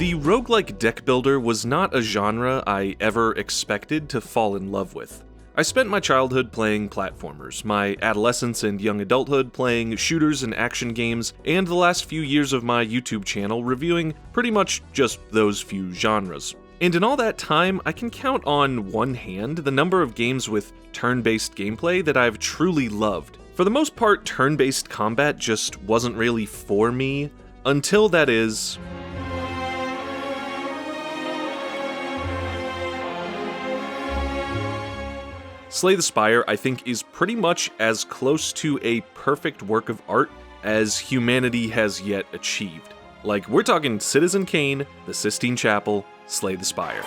The roguelike deck builder was not a genre I ever expected to fall in love with. I spent my childhood playing platformers, my adolescence and young adulthood playing shooters and action games, and the last few years of my YouTube channel reviewing pretty much just those few genres. And in all that time, I can count on one hand the number of games with turn-based gameplay that I've truly loved. For the most part, turn-based combat just wasn't really for me, until that is... Slay the Spire, I think, is pretty much as close to a perfect work of art as humanity has yet achieved. Like, we're talking Citizen Kane, the Sistine Chapel, Slay the Spire.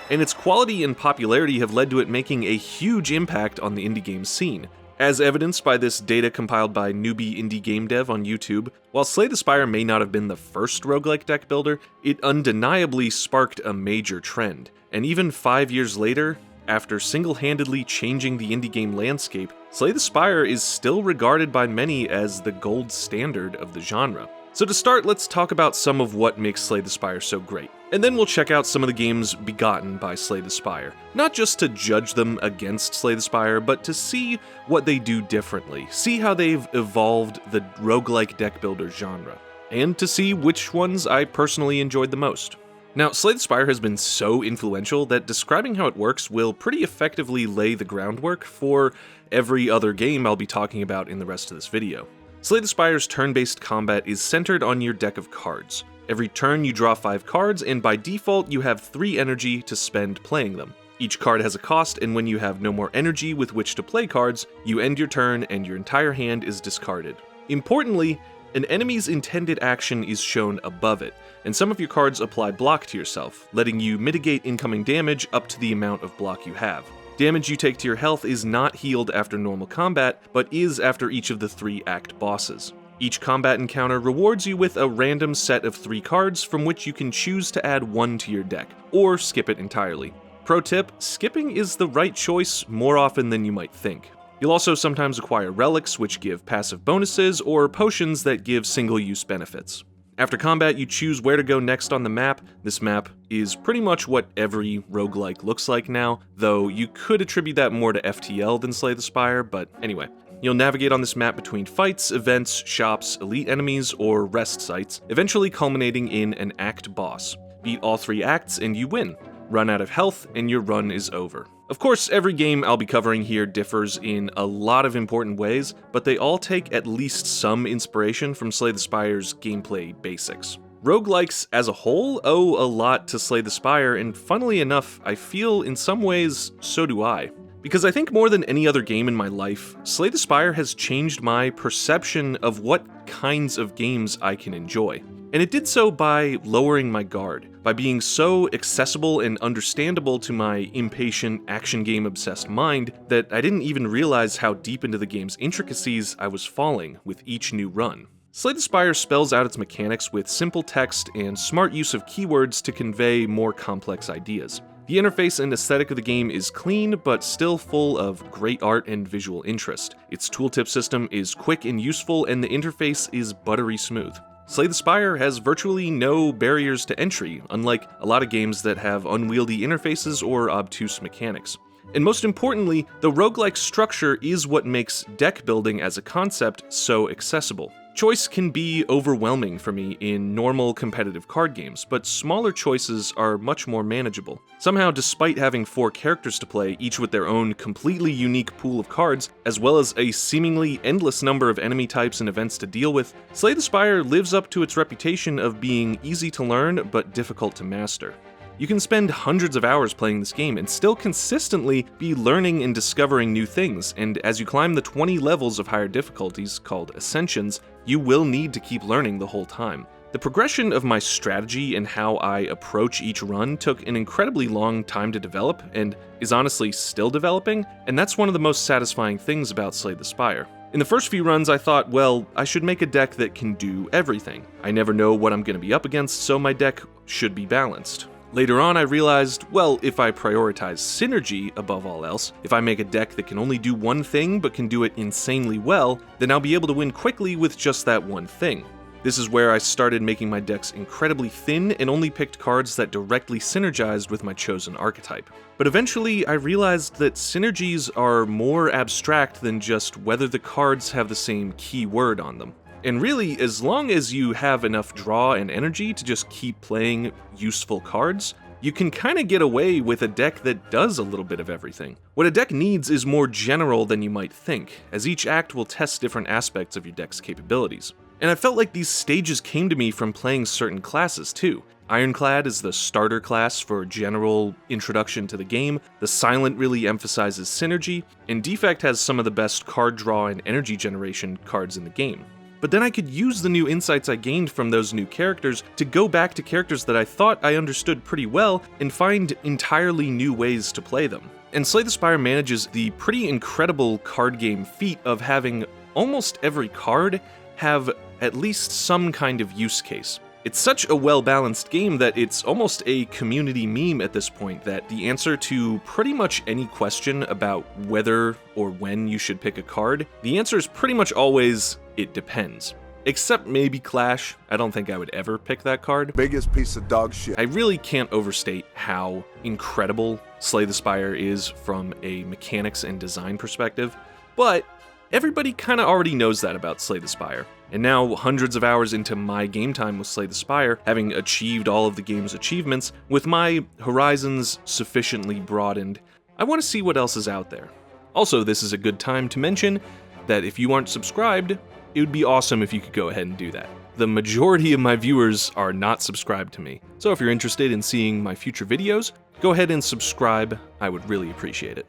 And its quality and popularity have led to it making a huge impact on the indie game scene. As evidenced by this data compiled by Newbie Indie Game Dev on YouTube, while Slay the Spire may not have been the first roguelike deck builder, it undeniably sparked a major trend. And even 5 years later, after single-handedly changing the indie game landscape, Slay the Spire is still regarded by many as the gold standard of the genre. So to start, let's talk about some of what makes Slay the Spire so great. And then we'll check out some of the games begotten by Slay the Spire. Not just to judge them against Slay the Spire, but to see what they do differently, see how they've evolved the roguelike deck builder genre, and to see which ones I personally enjoyed the most. Now, Slay the Spire has been so influential that describing how it works will pretty effectively lay the groundwork for every other game I'll be talking about in the rest of this video. Slay the Spire's turn-based combat is centered on your deck of cards. Every turn you draw 5 cards, and by default you have 3 energy to spend playing them. Each card has a cost, and when you have no more energy with which to play cards, you end your turn and your entire hand is discarded. Importantly, an enemy's intended action is shown above it, and some of your cards apply block to yourself, letting you mitigate incoming damage up to the amount of block you have. Damage you take to your health is not healed after normal combat, but is after each of the 3 act bosses. Each combat encounter rewards you with a random set of 3 cards from which you can choose to add 1 to your deck, or skip it entirely. Pro tip, skipping is the right choice more often than you might think. You'll also sometimes acquire relics which give passive bonuses, or potions that give single-use benefits. After combat, you choose where to go next on the map. This map is pretty much what every roguelike looks like now, though you could attribute that more to FTL than Slay the Spire, but anyway. You'll navigate on this map between fights, events, shops, elite enemies, or rest sites, eventually culminating in an act boss. Beat all 3 acts and you win. Run out of health and your run is over. Of course, every game I'll be covering here differs in a lot of important ways, but they all take at least some inspiration from Slay the Spire's gameplay basics. Roguelikes as a whole owe a lot to Slay the Spire, and funnily enough, I feel in some ways so do I. Because I think more than any other game in my life, Slay the Spire has changed my perception of what kinds of games I can enjoy. And it did so by lowering my guard, by being so accessible and understandable to my impatient, action game obsessed mind that I didn't even realize how deep into the game's intricacies I was falling with each new run. Slay the Spire spells out its mechanics with simple text and smart use of keywords to convey more complex ideas. The interface and aesthetic of the game is clean, but still full of great art and visual interest. Its tooltip system is quick and useful, and the interface is buttery smooth. Slay the Spire has virtually no barriers to entry, unlike a lot of games that have unwieldy interfaces or obtuse mechanics. And most importantly, the roguelike structure is what makes deck building as a concept so accessible. Choice can be overwhelming for me in normal competitive card games, but smaller choices are much more manageable. Somehow, despite having 4 characters to play, each with their own completely unique pool of cards, as well as a seemingly endless number of enemy types and events to deal with, Slay the Spire lives up to its reputation of being easy to learn but difficult to master. You can spend hundreds of hours playing this game and still consistently be learning and discovering new things, and as you climb the 20 levels of higher difficulties, called Ascensions, you will need to keep learning the whole time. The progression of my strategy and how I approach each run took an incredibly long time to develop, and is honestly still developing, and that's one of the most satisfying things about Slay the Spire. In the first few runs I thought, well, I should make a deck that can do everything. I never know what I'm going to be up against, so my deck should be balanced. Later on, I realized, well, if I prioritize synergy above all else, if I make a deck that can only do one thing but can do it insanely well, then I'll be able to win quickly with just that one thing. This is where I started making my decks incredibly thin and only picked cards that directly synergized with my chosen archetype. But eventually, I realized that synergies are more abstract than just whether the cards have the same keyword on them. And really, as long as you have enough draw and energy to just keep playing useful cards, you can kinda get away with a deck that does a little bit of everything. What a deck needs is more general than you might think, as each act will test different aspects of your deck's capabilities. And I felt like these stages came to me from playing certain classes too. Ironclad is the starter class for general introduction to the game, the Silent really emphasizes synergy, and Defect has some of the best card draw and energy generation cards in the game. But then I could use the new insights I gained from those new characters to go back to characters that I thought I understood pretty well and find entirely new ways to play them. And Slay the Spire manages the pretty incredible card game feat of having almost every card have at least some kind of use case. It's such a well-balanced game that it's almost a community meme at this point that the answer to pretty much any question about whether or when you should pick a card, the answer is pretty much always, it depends. Except maybe Clash. I don't think I would ever pick that card. Biggest piece of dog shit. I really can't overstate how incredible Slay the Spire is from a mechanics and design perspective, but everybody kinda already knows that about Slay the Spire. And now, hundreds of hours into my game time with Slay the Spire, having achieved all of the game's achievements, with my horizons sufficiently broadened, I want to see what else is out there. Also, this is a good time to mention that if you aren't subscribed, it would be awesome if you could go ahead and do that. The majority of my viewers are not subscribed to me, so if you're interested in seeing my future videos, go ahead and subscribe. I would really appreciate it.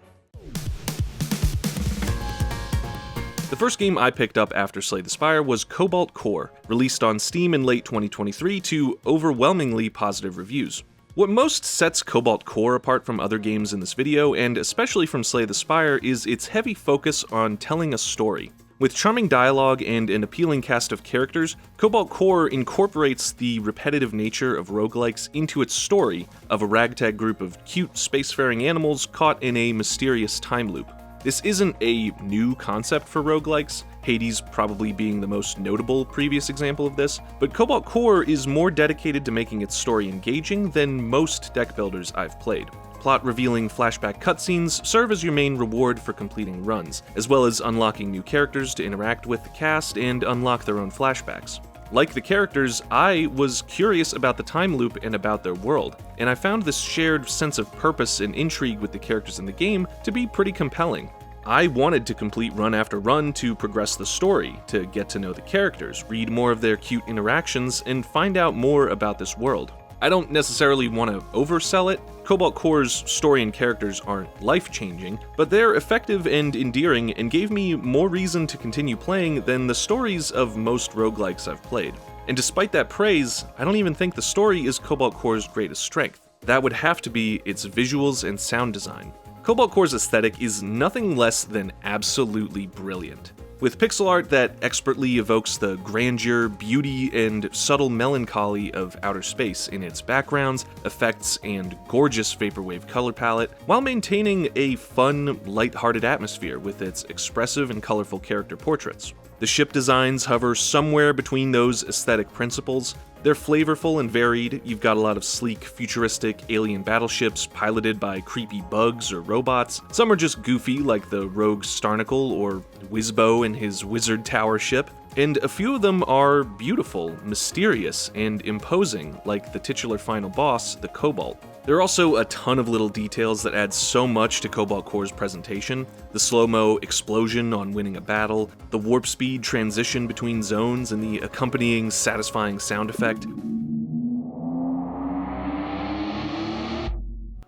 The first game I picked up after Slay the Spire was Cobalt Core, released on Steam in late 2023 to overwhelmingly positive reviews. What most sets Cobalt Core apart from other games in this video, and especially from Slay the Spire, is its heavy focus on telling a story. With charming dialogue and an appealing cast of characters, Cobalt Core incorporates the repetitive nature of roguelikes into its story of a ragtag group of cute spacefaring animals caught in a mysterious time loop. This isn't a new concept for roguelikes, Hades probably being the most notable previous example of this, but Cobalt Core is more dedicated to making its story engaging than most deck builders I've played. Plot-revealing flashback cutscenes serve as your main reward for completing runs, as well as unlocking new characters to interact with the cast and unlock their own flashbacks. Like the characters, I was curious about the time loop and about their world, and I found this shared sense of purpose and intrigue with the characters in the game to be pretty compelling. I wanted to complete run after run to progress the story, to get to know the characters, read more of their cute interactions, and find out more about this world. I don't necessarily want to oversell it. Cobalt Core's story and characters aren't life-changing, but they're effective and endearing and gave me more reason to continue playing than the stories of most roguelikes I've played. And despite that praise, I don't even think the story is Cobalt Core's greatest strength. That would have to be its visuals and sound design. Cobalt Core's aesthetic is nothing less than absolutely brilliant. With pixel art that expertly evokes the grandeur, beauty, and subtle melancholy of outer space in its backgrounds, effects, and gorgeous vaporwave color palette, while maintaining a fun, lighthearted atmosphere with its expressive and colorful character portraits. The ship designs hover somewhere between those aesthetic principles. They're flavorful and varied. You've got a lot of sleek, futuristic alien battleships piloted by creepy bugs or robots. Some are just goofy, like the rogue Starnacle or Wizbo and his wizard tower ship. And a few of them are beautiful, mysterious, and imposing, like the titular final boss, the Cobalt. There are also a ton of little details that add so much to Cobalt Core's presentation. The slow-mo explosion on winning a battle, the warp speed transition between zones, and the accompanying satisfying sound effect.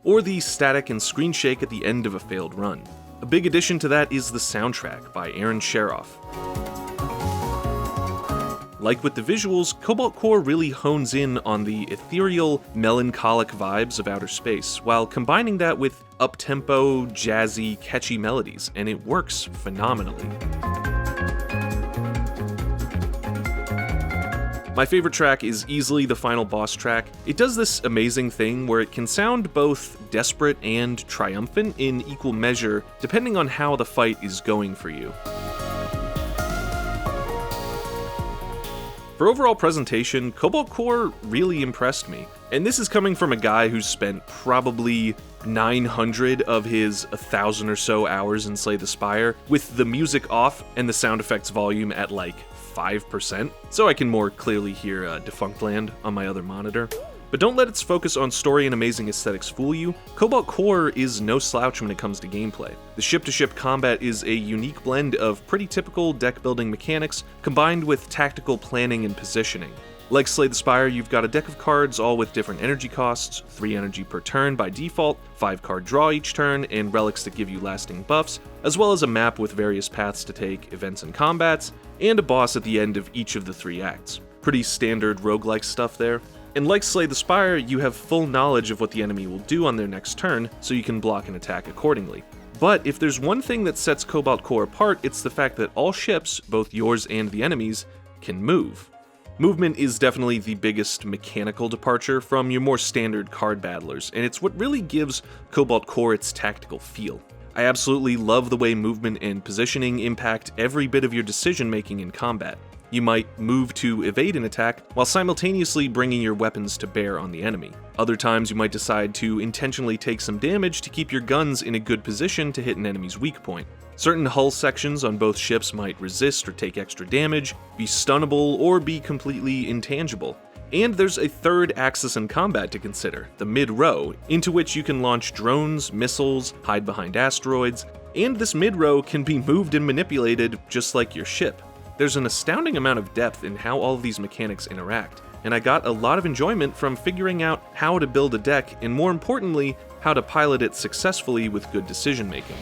Or the static and screen shake at the end of a failed run. A big addition to that is the soundtrack by Aaron Sheroff. Like with the visuals, Cobalt Core really hones in on the ethereal, melancholic vibes of outer space, while combining that with up-tempo, jazzy, catchy melodies, and it works phenomenally. My favorite track is easily the final boss track. It does this amazing thing where it can sound both desperate and triumphant in equal measure, depending on how the fight is going for you. For overall presentation, Cobalt Core really impressed me, and this is coming from a guy who's spent probably 900 of his 1,000 or so hours in Slay the Spire, with the music off and the sound effects volume at like 5%, so I can more clearly hear Defunct Land on my other monitor. But don't let its focus on story and amazing aesthetics fool you. Cobalt Core is no slouch when it comes to gameplay. The ship-to-ship combat is a unique blend of pretty typical deck-building mechanics combined with tactical planning and positioning. Like Slay the Spire, you've got a deck of cards all with different energy costs, 3 energy per turn by default, 5 card draw each turn, and relics that give you lasting buffs, as well as a map with various paths to take, events and combats, and a boss at the end of each of the 3 acts. Pretty standard roguelike stuff there. And like Slay the Spire, you have full knowledge of what the enemy will do on their next turn, so you can block and attack accordingly. But if there's one thing that sets Cobalt Core apart, it's the fact that all ships, both yours and the enemy's, can move. Movement is definitely the biggest mechanical departure from your more standard card battlers, and it's what really gives Cobalt Core its tactical feel. I absolutely love the way movement and positioning impact every bit of your decision making in combat. You might move to evade an attack while simultaneously bringing your weapons to bear on the enemy. Other times you might decide to intentionally take some damage to keep your guns in a good position to hit an enemy's weak point. Certain hull sections on both ships might resist or take extra damage, be stunnable, or be completely intangible. And there's a third axis in combat to consider, the mid-row, into which you can launch drones, missiles, hide behind asteroids, and this mid-row can be moved and manipulated just like your ship. There's an astounding amount of depth in how all of these mechanics interact, and I got a lot of enjoyment from figuring out how to build a deck, and more importantly, how to pilot it successfully with good decision making.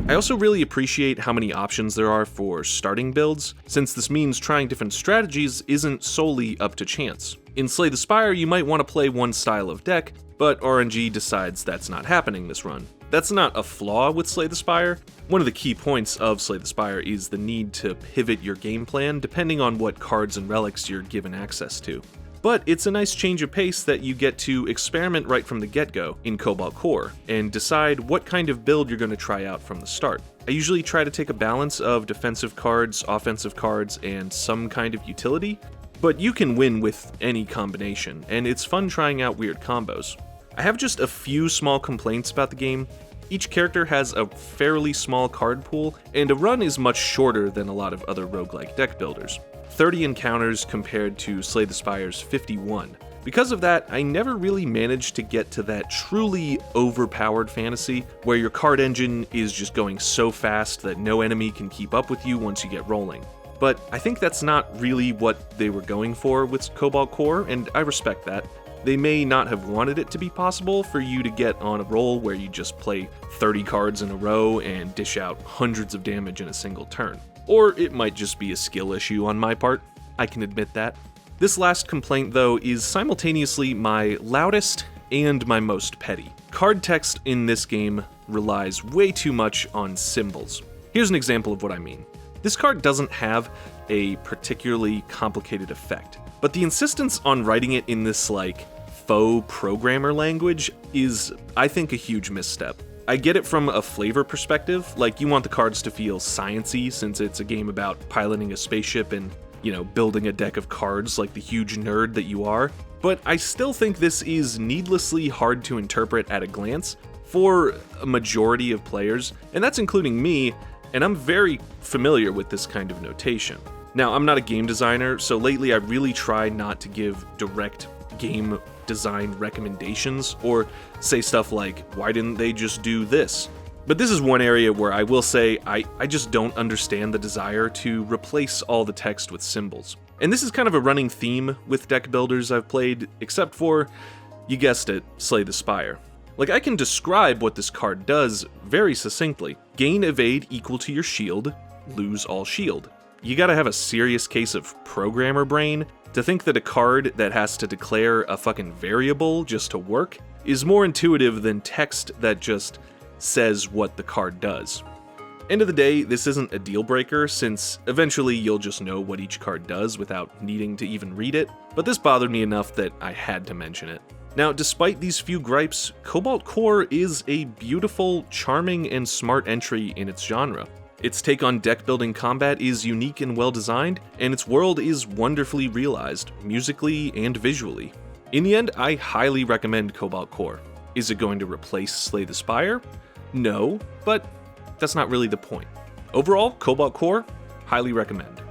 I also really appreciate how many options there are for starting builds, since this means trying different strategies isn't solely up to chance. In Slay the Spire, you might want to play one style of deck, but RNG decides that's not happening this run. That's not a flaw with Slay the Spire. One of the key points of Slay the Spire is the need to pivot your game plan depending on what cards and relics you're given access to. But it's a nice change of pace that you get to experiment right from the get-go in Cobalt Core, and decide what kind of build you're going to try out from the start. I usually try to take a balance of defensive cards, offensive cards, and some kind of utility, but you can win with any combination, and it's fun trying out weird combos. I have just a few small complaints about the game. Each character has a fairly small card pool, and a run is much shorter than a lot of other roguelike deck builders. 30 encounters compared to Slay the Spire's 51. Because of that, I never really managed to get to that truly overpowered fantasy, where your card engine is just going so fast that no enemy can keep up with you once you get rolling. But I think that's not really what they were going for with Cobalt Core, and I respect that. They may not have wanted it to be possible for you to get on a roll where you just play 30 cards in a row and dish out hundreds of damage in a single turn. Or it might just be a skill issue on my part, I can admit that. This last complaint, though, is simultaneously my loudest and my most petty. Card text in this game relies way too much on symbols. Here's an example of what I mean. This card doesn't have a particularly complicated effect, but the insistence on writing it in this, faux programmer language is, I think, a huge misstep. I get it from a flavor perspective, you want the cards to feel science-y since it's a game about piloting a spaceship and, building a deck of cards like the huge nerd that you are, but I still think this is needlessly hard to interpret at a glance for a majority of players, and that's including me, and I'm very familiar with this kind of notation. Now, I'm not a game designer, so lately I really try not to give direct game design recommendations or say stuff like, why didn't they just do this? But this is one area where I will say I just don't understand the desire to replace all the text with symbols. And this is kind of a running theme with deck builders I've played, except for, you guessed it, Slay the Spire. I can describe what this card does very succinctly. Gain evade equal to your shield, lose all shield. You gotta have a serious case of programmer brain to think that a card that has to declare a fucking variable just to work is more intuitive than text that just says what the card does. End of the day, this isn't a deal breaker, since eventually you'll just know what each card does without needing to even read it, but this bothered me enough that I had to mention it. Now, despite these few gripes, Cobalt Core is a beautiful, charming, and smart entry in its genre. Its take on deck-building combat is unique and well-designed, and its world is wonderfully realized, musically and visually. In the end, I highly recommend Cobalt Core. Is it going to replace Slay the Spire? No, but that's not really the point. Overall, Cobalt Core, highly recommend.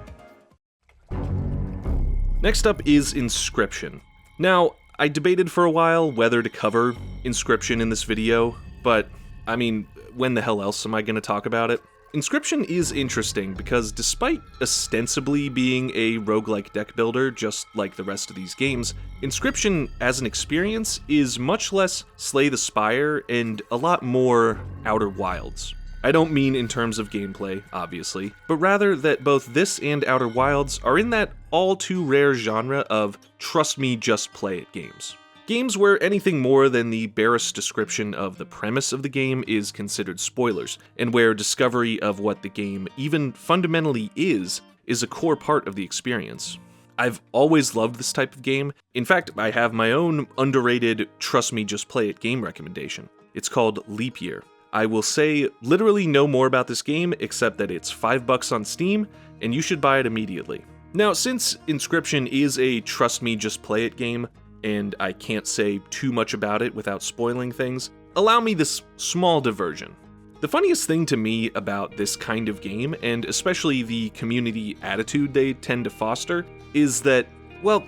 Next up is Inscryption. Now, I debated for a while whether to cover Inscryption in this video, but, I mean, when the hell else am I going to talk about it? Inscryption is interesting because despite ostensibly being a roguelike deck builder just like the rest of these games, Inscryption as an experience is much less Slay the Spire and a lot more Outer Wilds. I don't mean in terms of gameplay, obviously, but rather that both this and Outer Wilds are in that all too rare genre of trust me, just play it games. Games where anything more than the barest description of the premise of the game is considered spoilers, and where discovery of what the game even fundamentally is a core part of the experience. I've always loved this type of game. In fact, I have my own underrated trust me just play it game recommendation. It's called Leap Year. I will say literally no more about this game except that it's $5 on Steam, and you should buy it immediately. Now, since Inscryption is a trust me just play it game, and I can't say too much about it without spoiling things, allow me this small diversion. The funniest thing to me about this kind of game, and especially the community attitude they tend to foster, is that, well,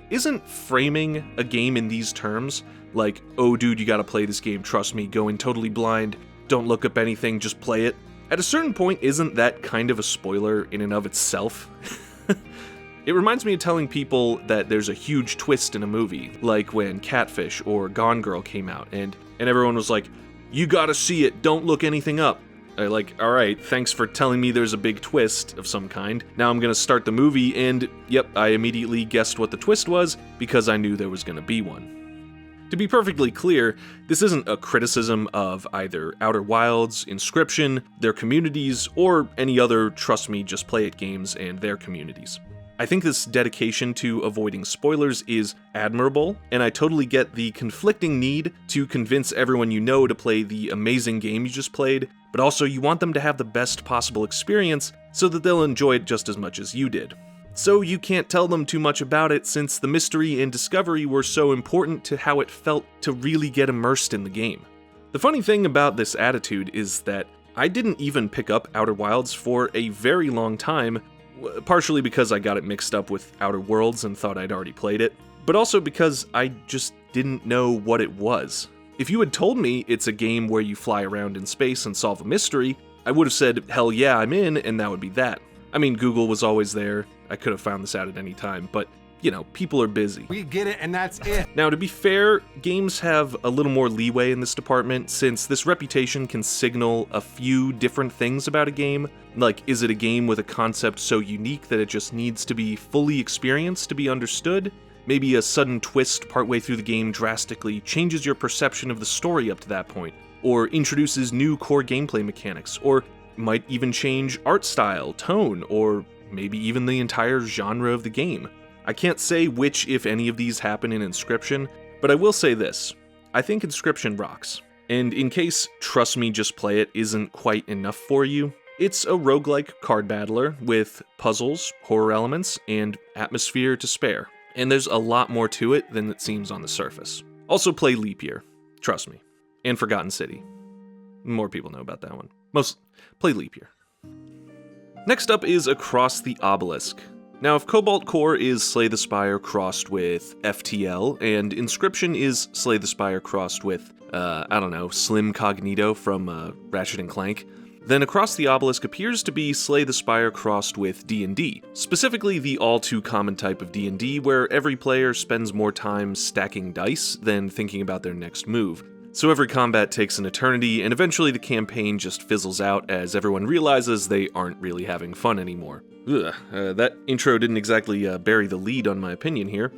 isn't framing a game in these terms, like, oh dude, you gotta play this game, trust me, go in totally blind, don't look up anything, just play it, at a certain point isn't that kind of a spoiler in and of itself? It reminds me of telling people that there's a huge twist in a movie, like when Catfish or Gone Girl came out, and everyone was like, you gotta see it, don't look anything up. Like, alright, thanks for telling me there's a big twist of some kind. Now I'm gonna start the movie, and yep, I immediately guessed what the twist was, because I knew there was gonna be one. To be perfectly clear, this isn't a criticism of either Outer Wilds, Inscryption, their communities, or any other trust me, just play it games and their communities. I think this dedication to avoiding spoilers is admirable, and I totally get the conflicting need to convince everyone you know to play the amazing game you just played, but also you want them to have the best possible experience so that they'll enjoy it just as much as you did. So you can't tell them too much about it since the mystery and discovery were so important to how it felt to really get immersed in the game. The funny thing about this attitude is that I didn't even pick up Outer Wilds for a very long time, partially because I got it mixed up with Outer Worlds and thought I'd already played it, but also because I just didn't know what it was. If you had told me it's a game where you fly around in space and solve a mystery, I would have said, hell yeah, I'm in, and that would be that. I mean, Google was always there, I could have found this out at any time, but, you know, people are busy. We get it, and that's it. Now, to be fair, games have a little more leeway in this department, since this reputation can signal a few different things about a game. Like, is it a game with a concept so unique that it just needs to be fully experienced to be understood? Maybe a sudden twist partway through the game drastically changes your perception of the story up to that point, or introduces new core gameplay mechanics, or might even change art style, tone, or maybe even the entire genre of the game. I can't say which, if any of these happen in Inscryption, but I will say this. I think Inscryption rocks. And in case trust me, just play it isn't quite enough for you, it's a roguelike card battler with puzzles, horror elements, and atmosphere to spare. And there's a lot more to it than it seems on the surface. Also play Leap Year, trust me. And Forgotten City. More people know about that one. Play Leap Year. Next up is Across the Obelisk. Now, if Cobalt Core is Slay the Spire crossed with FTL, and Inscryption is Slay the Spire crossed with, Slim Cognito from Ratchet & Clank, then Across the Obelisk appears to be Slay the Spire crossed with D&D, specifically the all-too-common type of D&D where every player spends more time stacking dice than thinking about their next move. So every combat takes an eternity, and eventually the campaign just fizzles out as everyone realizes they aren't really having fun anymore. That intro didn't exactly bury the lead on my opinion here.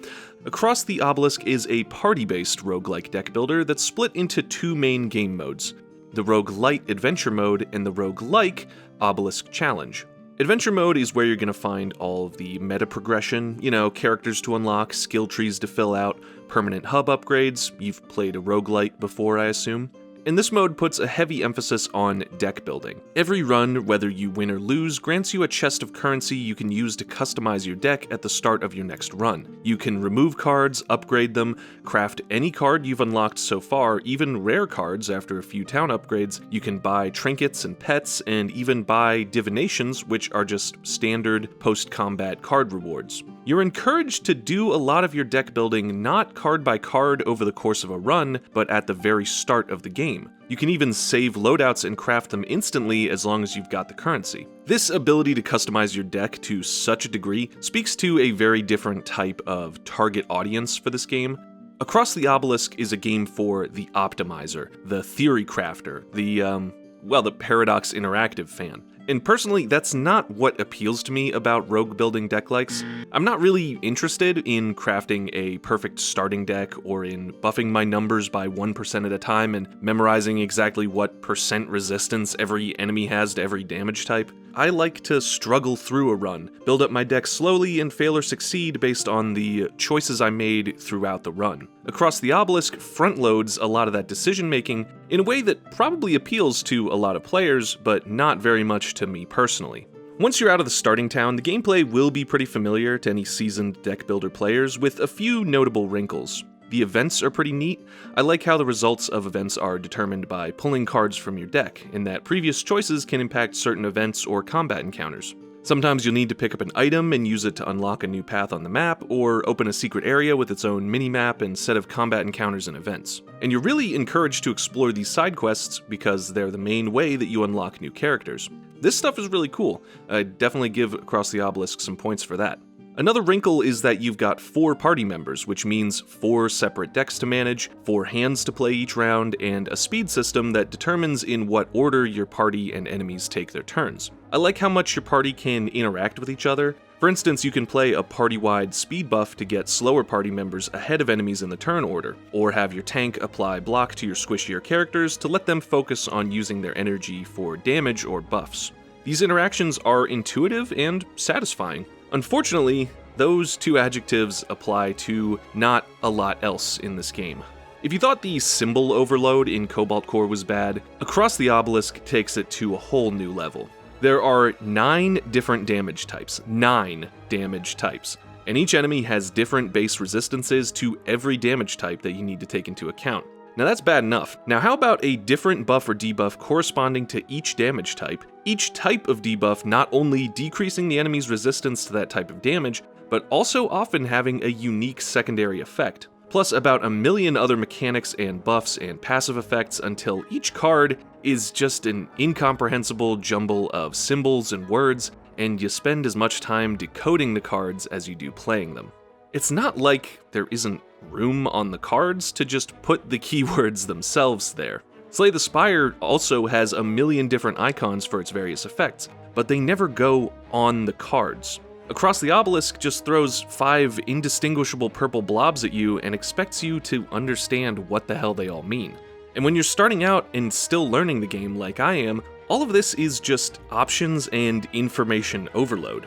Across the Obelisk is a party-based roguelike deck builder that's split into two main game modes, the Roguelite Adventure Mode and the Roguelike Obelisk Challenge. Adventure Mode is where you're going to find all of the meta progression, characters to unlock, skill trees to fill out, permanent hub upgrades. You've played a roguelite before, I assume. and this mode puts a heavy emphasis on deck building. Every run, whether you win or lose, grants you a chest of currency you can use to customize your deck at the start of your next run. You can remove cards, upgrade them, craft any card you've unlocked so far, even rare cards after a few town upgrades. You can buy trinkets and pets, and even buy divinations, which are just standard post-combat card rewards. You're encouraged to do a lot of your deck building not card by card over the course of a run, but at the very start of the game. You can even save loadouts and craft them instantly as long as you've got the currency. This ability to customize your deck to such a degree speaks to a very different type of target audience for this game. Across the Obelisk is a game for the optimizer, the theory crafter, the Paradox Interactive fan. And personally, that's not what appeals to me about rogue building deck likes. I'm not really interested in crafting a perfect starting deck or in buffing my numbers by 1% at a time and memorizing exactly what percent resistance every enemy has to every damage type. I like to struggle through a run, build up my deck slowly and fail or succeed based on the choices I made throughout the run. Across the Obelisk front loads a lot of that decision making in a way that probably appeals to a lot of players, but not very much to me personally. Once you're out of the starting town, the gameplay will be pretty familiar to any seasoned deck builder players, with a few notable wrinkles. The events are pretty neat. I like how the results of events are determined by pulling cards from your deck, and that previous choices can impact certain events or combat encounters. Sometimes you'll need to pick up an item and use it to unlock a new path on the map, or open a secret area with its own mini-map and set of combat encounters and events. And you're really encouraged to explore these side quests because they're the main way that you unlock new characters. This stuff is really cool. I'd definitely give Across the Obelisk some points for that. Another wrinkle is that you've got 4 party members, which means 4 separate decks to manage, 4 hands to play each round, and a speed system that determines in what order your party and enemies take their turns. I like how much your party can interact with each other. For instance, you can play a party-wide speed buff to get slower party members ahead of enemies in the turn order, or have your tank apply block to your squishier characters to let them focus on using their energy for damage or buffs. These interactions are intuitive and satisfying. Unfortunately, those 2 adjectives apply to not a lot else in this game. If you thought the symbol overload in Cobalt Core was bad, Across the Obelisk takes it to a whole new level. There are 9 different damage types, 9 damage types, and each enemy has different base resistances to every damage type that you need to take into account. Now that's bad enough. Now how about a different buff or debuff corresponding to each damage type, each type of debuff not only decreasing the enemy's resistance to that type of damage, but also often having a unique secondary effect, plus about a million other mechanics and buffs and passive effects until each card is just an incomprehensible jumble of symbols and words, and you spend as much time decoding the cards as you do playing them. It's not like there isn't room on the cards to just put the keywords themselves there. Slay the Spire also has a million different icons for its various effects, but they never go on the cards. Across the Obelisk just throws 5 indistinguishable purple blobs at you and expects you to understand what the hell they all mean. And when you're starting out and still learning the game like I am, all of this is just options and information overload.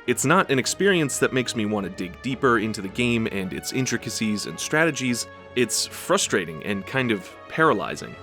It's not an experience that makes me want to dig deeper into the game and its intricacies and strategies. It's frustrating and kind of paralyzing.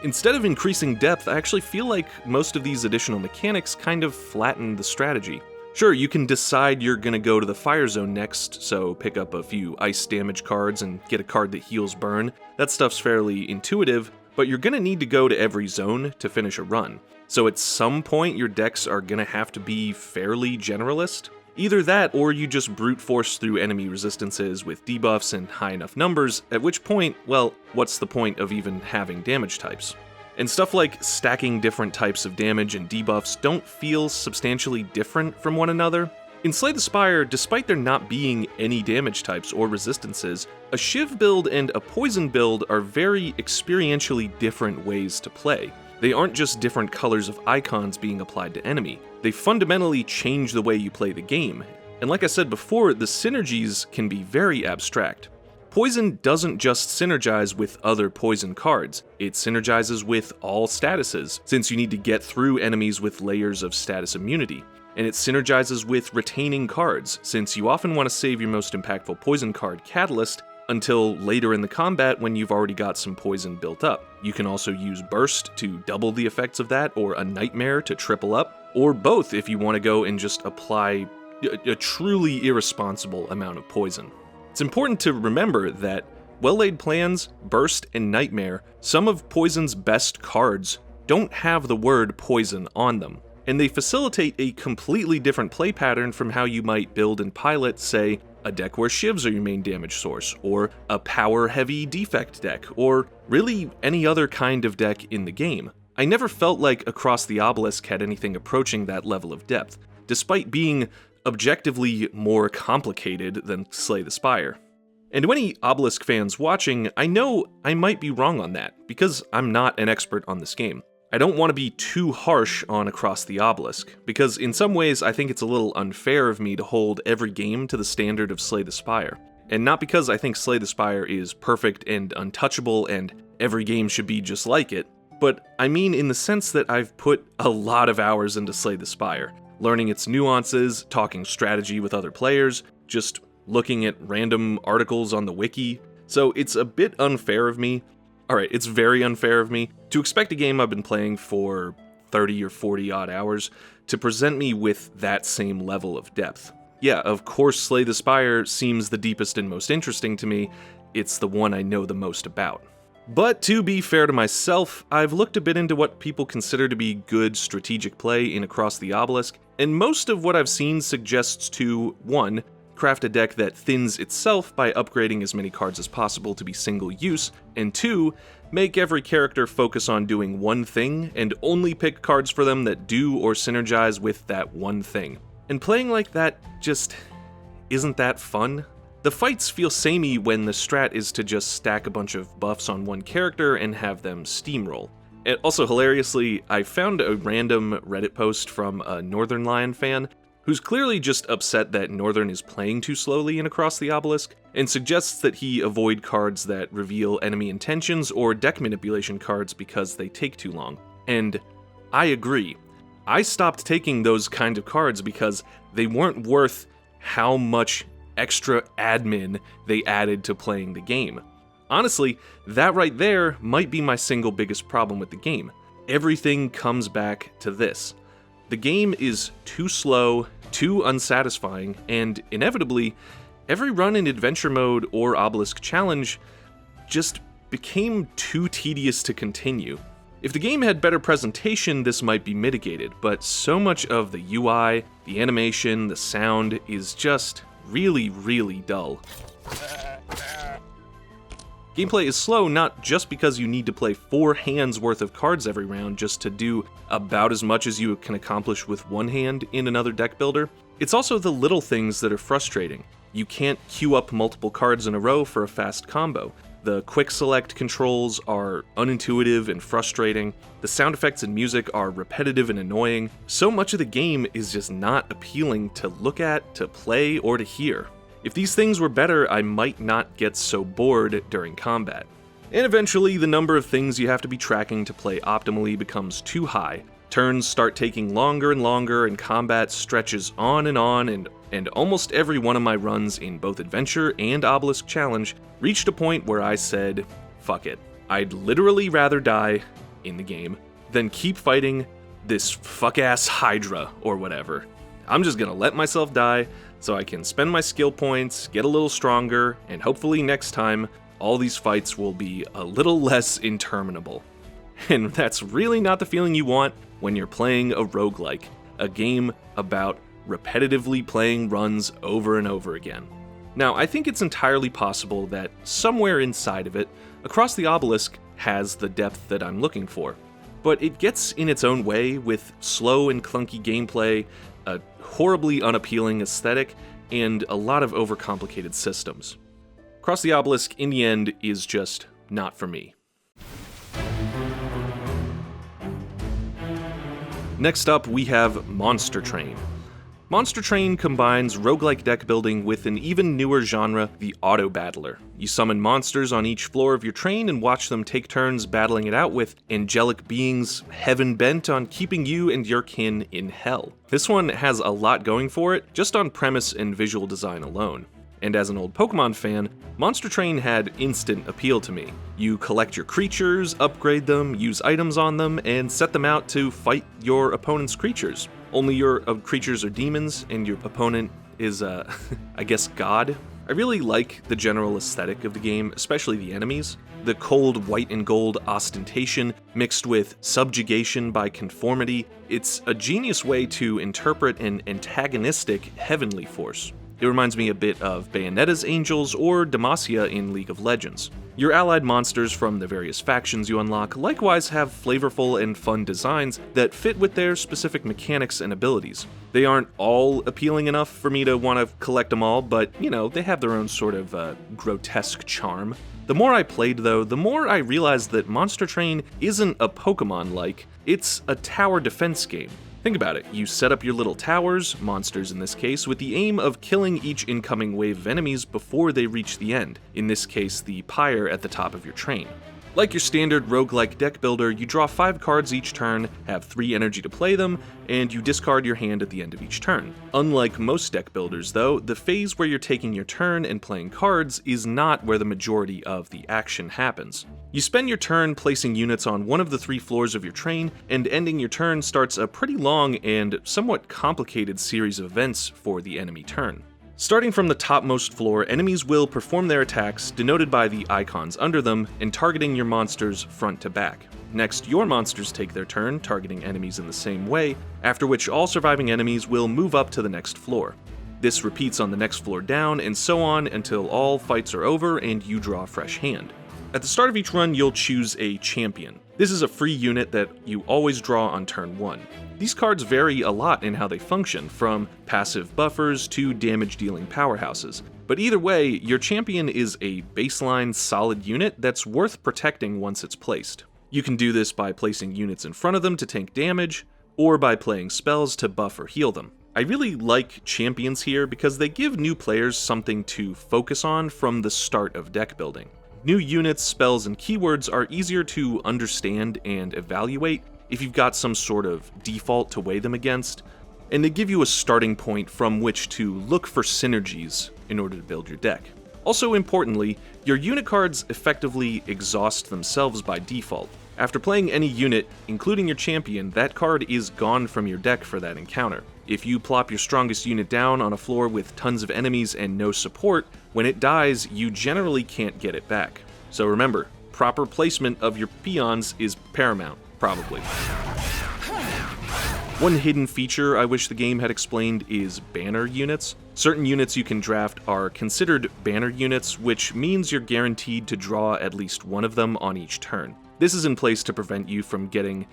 Instead of increasing depth, I actually feel like most of these additional mechanics kind of flatten the strategy. Sure, you can decide you're gonna go to the fire zone next, so pick up a few ice damage cards and get a card that heals burn. That stuff's fairly intuitive, but you're gonna need to go to every zone to finish a run. So at some point, your decks are gonna have to be fairly generalist. Either that, or you just brute force through enemy resistances with debuffs and high enough numbers, at which point, well, what's the point of even having damage types? And stuff like stacking different types of damage and debuffs don't feel substantially different from one another. In Slay the Spire, despite there not being any damage types or resistances, a Shiv build and a Poison build are very experientially different ways to play. They aren't just different colors of icons being applied to enemy. They fundamentally change the way you play the game. And like I said before, the synergies can be very abstract. Poison doesn't just synergize with other poison cards, it synergizes with all statuses, since you need to get through enemies with layers of status immunity. And it synergizes with retaining cards, since you often want to save your most impactful poison card, Catalyst, until later in the combat when you've already got some poison built up. You can also use Burst to double the effects of that, or a Nightmare to triple up, or both if you want to go and just apply a truly irresponsible amount of poison. It's important to remember that well-laid plans, Burst, and Nightmare, some of Poison's best cards, don't have the word poison on them, and they facilitate a completely different play pattern from how you might build and pilot, say, a deck where shivs are your main damage source, or a power-heavy defect deck, or really any other kind of deck in the game. I never felt like Across the Obelisk had anything approaching that level of depth, despite being objectively more complicated than Slay the Spire. And to any Obelisk fans watching, I know I might be wrong on that, because I'm not an expert on this game. I don't want to be too harsh on Across the Obelisk, because in some ways I think it's a little unfair of me to hold every game to the standard of Slay the Spire. And not because I think Slay the Spire is perfect and untouchable and every game should be just like it, but I mean in the sense that I've put a lot of hours into Slay the Spire, learning its nuances, talking strategy with other players, just looking at random articles on the wiki. So it's a bit unfair of me. Alright, it's very unfair of me to expect a game I've been playing for 30 or 40 odd hours to present me with that same level of depth. Yeah, of course Slay the Spire seems the deepest and most interesting to me. It's the one I know the most about. But to be fair to myself, I've looked a bit into what people consider to be good strategic play in Across the Obelisk, and most of what I've seen suggests to 1. Craft a deck that thins itself by upgrading as many cards as possible to be single use, and 2. Make every character focus on doing one thing and only pick cards for them that do or synergize with that one thing. And playing like that just isn't that fun. The fights feel samey when the strat is to just stack a bunch of buffs on one character and have them steamroll. And also hilariously, I found a random Reddit post from a Northern Lion fan who's clearly just upset that Northern is playing too slowly in Across the Obelisk, and suggests that he avoid cards that reveal enemy intentions or deck manipulation cards because they take too long. And I agree. I stopped taking those kind of cards because they weren't worth how much extra admin they added to playing the game. Honestly, that right there might be my single biggest problem with the game. Everything comes back to this. The game is too slow, too unsatisfying, and inevitably, every run in Adventure Mode or Obelisk Challenge just became too tedious to continue. If the game had better presentation, this might be mitigated, but so much of the UI, the animation, the sound is just really, really dull. Gameplay is slow not just because you need to play 4 hands worth of cards every round just to do about as much as you can accomplish with one hand in another deck builder. It's also the little things that are frustrating. You can't queue up multiple cards in a row for a fast combo. The quick select controls are unintuitive and frustrating. The sound effects and music are repetitive and annoying. So much of the game is just not appealing to look at, to play, or to hear. If these things were better, I might not get so bored during combat. And eventually, the number of things you have to be tracking to play optimally becomes too high. Turns start taking longer and longer, and combat stretches on, and almost every one of my runs in both Adventure and Obelisk Challenge reached a point where I said, fuck it. I'd literally rather die in the game than keep fighting this fuck-ass Hydra or whatever. I'm just gonna let myself die so I can spend my skill points, get a little stronger, and hopefully next time, all these fights will be a little less interminable. And that's really not the feeling you want when you're playing a roguelike, a game about repetitively playing runs over and over again. Now, I think it's entirely possible that somewhere inside of it, Across the Obelisk has the depth that I'm looking for. But it gets in its own way with slow and clunky gameplay, a horribly unappealing aesthetic, and a lot of overcomplicated systems. Across the Obelisk, in the end, is just not for me. Next up, we have Monster Train. Monster Train combines roguelike deck building with an even newer genre, the auto battler. You summon monsters on each floor of your train and watch them take turns battling it out with angelic beings heaven bent on keeping you and your kin in hell. This one has a lot going for it, just on premise and visual design alone. and as an old Pokemon fan, Monster Train had instant appeal to me. You collect your creatures, upgrade them, use items on them, and set them out to fight your opponent's creatures. Only your creatures are demons, and your opponent is, I guess, God. I really like the general aesthetic of the game, especially the enemies. The cold white and gold ostentation mixed with subjugation by conformity. It's a genius way to interpret an antagonistic heavenly force. It reminds me a bit of Bayonetta's Angels or Demacia in League of Legends. Your allied monsters from the various factions you unlock likewise have flavorful and fun designs that fit with their specific mechanics and abilities. They aren't all appealing enough for me to want to collect them all, but, they have their own sort of grotesque charm. The more I played, though, the more I realized that Monster Train isn't a Pokemon-like, it's a tower defense game. Think about it, you set up your little towers, monsters in this case, with the aim of killing each incoming wave of enemies before they reach the end, in this case the pyre at the top of your train. Like your standard roguelike deck builder, you draw 5 cards each turn, have 3 energy to play them, and you discard your hand at the end of each turn. Unlike most deck builders though, the phase where you're taking your turn and playing cards is not where the majority of the action happens. You spend your turn placing units on one of the 3 floors of your train, and ending your turn starts a pretty long and somewhat complicated series of events for the enemy turn. Starting from the topmost floor, enemies will perform their attacks, denoted by the icons under them, and targeting your monsters front to back. Next, your monsters take their turn, targeting enemies in the same way, after which all surviving enemies will move up to the next floor. This repeats on the next floor down, and so on until all fights are over and you draw a fresh hand. At the start of each run, you'll choose a champion. This is a free unit that you always draw on turn 1. These cards vary a lot in how they function, from passive buffers to damage-dealing powerhouses. But either way, your champion is a baseline solid unit that's worth protecting once it's placed. You can do this by placing units in front of them to tank damage, or by playing spells to buff or heal them. I really like champions here because they give new players something to focus on from the start of deck building. New units, spells, and keywords are easier to understand and evaluate if you've got some sort of default to weigh them against, and they give you a starting point from which to look for synergies in order to build your deck. Also importantly, your unit cards effectively exhaust themselves by default. After playing any unit, including your champion, that card is gone from your deck for that encounter. If you plop your strongest unit down on a floor with tons of enemies and no support, when it dies, you generally can't get it back. So remember, proper placement of your peons is paramount, probably. One hidden feature I wish the game had explained is banner units. Certain units you can draft are considered banner units, which means you're guaranteed to draw at least one of them on each turn. This is in place to prevent you from getting,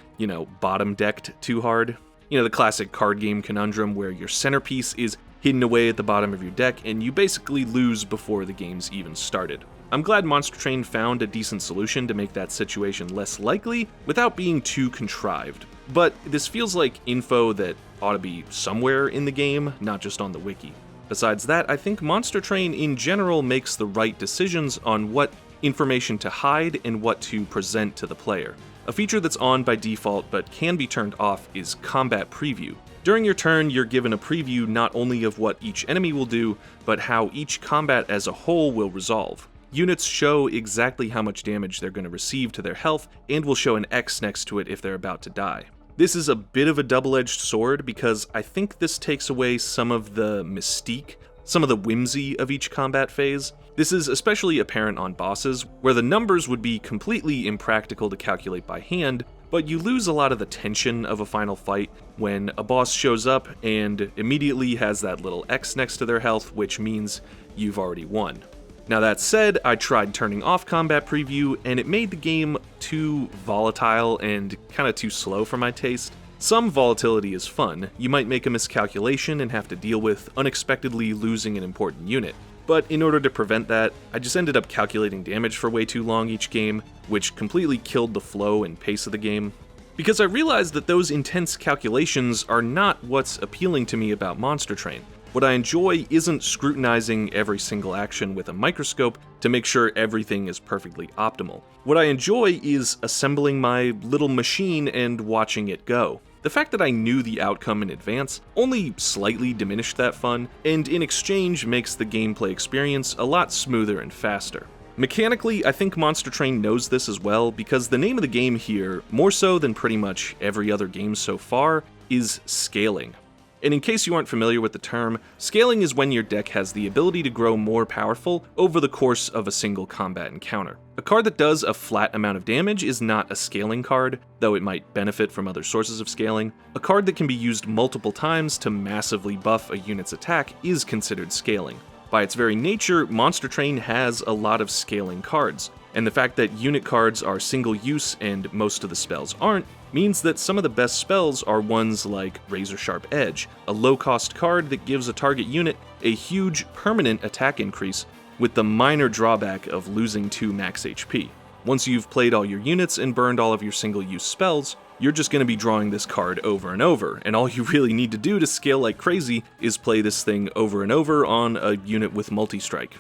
bottom decked too hard. The classic card game conundrum where your centerpiece is hidden away at the bottom of your deck and you basically lose before the game's even started. I'm glad Monster Train found a decent solution to make that situation less likely without being too contrived. But this feels like info that ought to be somewhere in the game, not just on the wiki. Besides that, I think Monster Train in general makes the right decisions on what information to hide and what to present to the player. A feature that's on by default but can be turned off is Combat Preview. During your turn, you're given a preview not only of what each enemy will do, but how each combat as a whole will resolve. Units show exactly how much damage they're going to receive to their health, and will show an X next to it if they're about to die. This is a bit of a double-edged sword because I think this takes away some of the mystique, some of the whimsy of each combat phase. This is especially apparent on bosses, where the numbers would be completely impractical to calculate by hand, but you lose a lot of the tension of a final fight when a boss shows up and immediately has that little X next to their health, which means you've already won. Now that said, I tried turning off Combat Preview, and it made the game too volatile and kinda too slow for my taste. Some volatility is fun. You might make a miscalculation and have to deal with unexpectedly losing an important unit. But in order to prevent that, I just ended up calculating damage for way too long each game, which completely killed the flow and pace of the game. Because I realized that those intense calculations are not what's appealing to me about Monster Train. What I enjoy isn't scrutinizing every single action with a microscope to make sure everything is perfectly optimal. What I enjoy is assembling my little machine and watching it go. The fact that I knew the outcome in advance only slightly diminished that fun, and in exchange makes the gameplay experience a lot smoother and faster. Mechanically, I think Monster Train knows this as well, because the name of the game here, more so than pretty much every other game so far, is scaling. And in case you aren't familiar with the term, scaling is when your deck has the ability to grow more powerful over the course of a single combat encounter. A card that does a flat amount of damage is not a scaling card, though it might benefit from other sources of scaling. A card that can be used multiple times to massively buff a unit's attack is considered scaling. By its very nature, Monster Train has a lot of scaling cards, and the fact that unit cards are single use and most of the spells aren't, means that some of the best spells are ones like Razor Sharp Edge, a low-cost card that gives a target unit a huge permanent attack increase with the minor drawback of losing 2 max HP. Once you've played all your units and burned all of your single-use spells, you're just going to be drawing this card over and over, and all you really need to do to scale like crazy is play this thing over and over on a unit with multi-strike.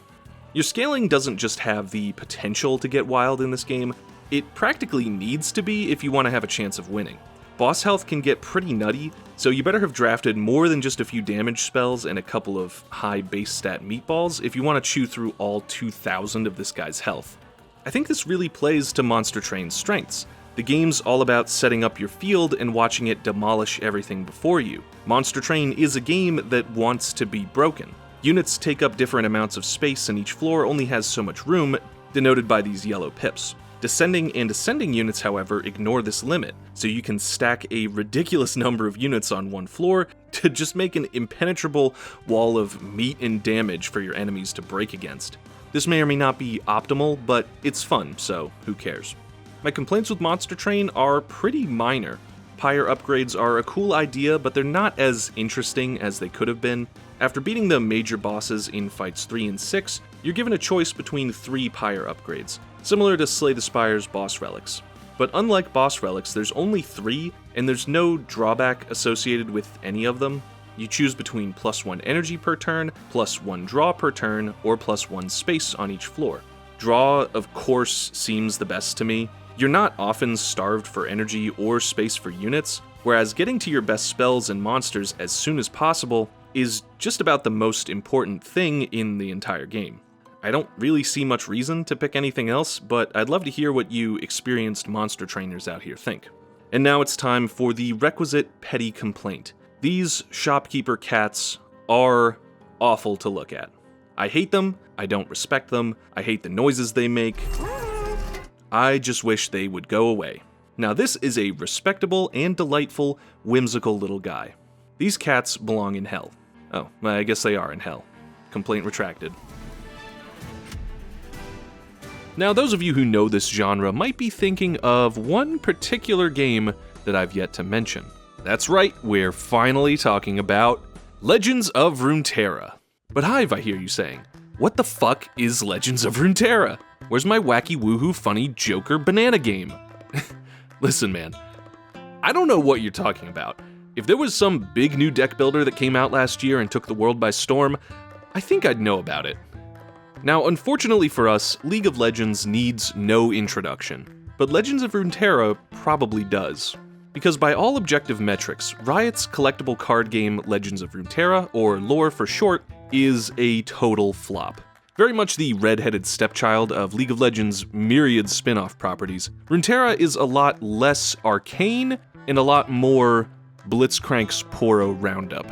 Your scaling doesn't just have the potential to get wild in this game, it practically needs to be if you want to have a chance of winning. Boss health can get pretty nutty, so you better have drafted more than just a few damage spells and a couple of high base stat meatballs if you want to chew through all 2,000 of this guy's health. I think this really plays to Monster Train's strengths. The game's all about setting up your field and watching it demolish everything before you. Monster Train is a game that wants to be broken. Units take up different amounts of space and each floor only has so much room, denoted by these yellow pips. Descending and ascending units, however, ignore this limit, so you can stack a ridiculous number of units on one floor to just make an impenetrable wall of meat and damage for your enemies to break against. This may or may not be optimal, but it's fun, so who cares? My complaints with Monster Train are pretty minor. Pyre upgrades are a cool idea, but they're not as interesting as they could have been. After beating the major bosses in fights 3 and 6, you're given a choice between 3 Pyre upgrades, similar to Slay the Spire's boss relics. But unlike boss relics, there's only 3, and there's no drawback associated with any of them. You choose between +1 energy per turn, +1 draw per turn, or +1 space on each floor. Draw, of course, seems the best to me. You're not often starved for energy or space for units, whereas getting to your best spells and monsters as soon as possible is just about the most important thing in the entire game. I don't really see much reason to pick anything else, but I'd love to hear what you experienced monster trainers out here think. And now it's time for the requisite petty complaint. These shopkeeper cats are awful to look at. I hate them, I don't respect them, I hate the noises they make. I just wish they would go away. Now this is a respectable and delightful, whimsical little guy. These cats belong in hell. Oh, I guess they are in hell. Complaint retracted. Now those of you who know this genre might be thinking of one particular game that I've yet to mention. That's right, we're finally talking about Legends of Runeterra. But Hyve, I hear you saying, what the fuck is Legends of Runeterra? Where's my wacky woohoo funny Joker banana game? Listen man, I don't know what you're talking about. If there was some big new deck builder that came out last year and took the world by storm, I think I'd know about it. Now, unfortunately for us, League of Legends needs no introduction, but Legends of Runeterra probably does. Because by all objective metrics, Riot's collectible card game Legends of Runeterra, or lore for short, is a total flop. Very much the red-headed stepchild of League of Legends' myriad spin-off properties, Runeterra is a lot less arcane and a lot more Blitzcrank's Poro Roundup,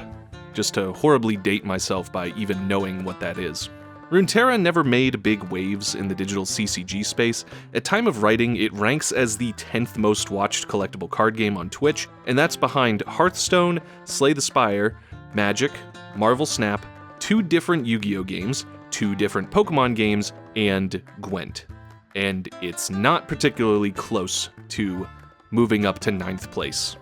just to horribly date myself by even knowing what that is. Runeterra never made big waves in the digital CCG space. At time of writing, it ranks as the 10th most watched collectible card game on Twitch, and that's behind Hearthstone, Slay the Spire, Magic, Marvel Snap, 2 different Yu-Gi-Oh games, 2 different Pokemon games, and Gwent. And it's not particularly close to moving up to 9th place.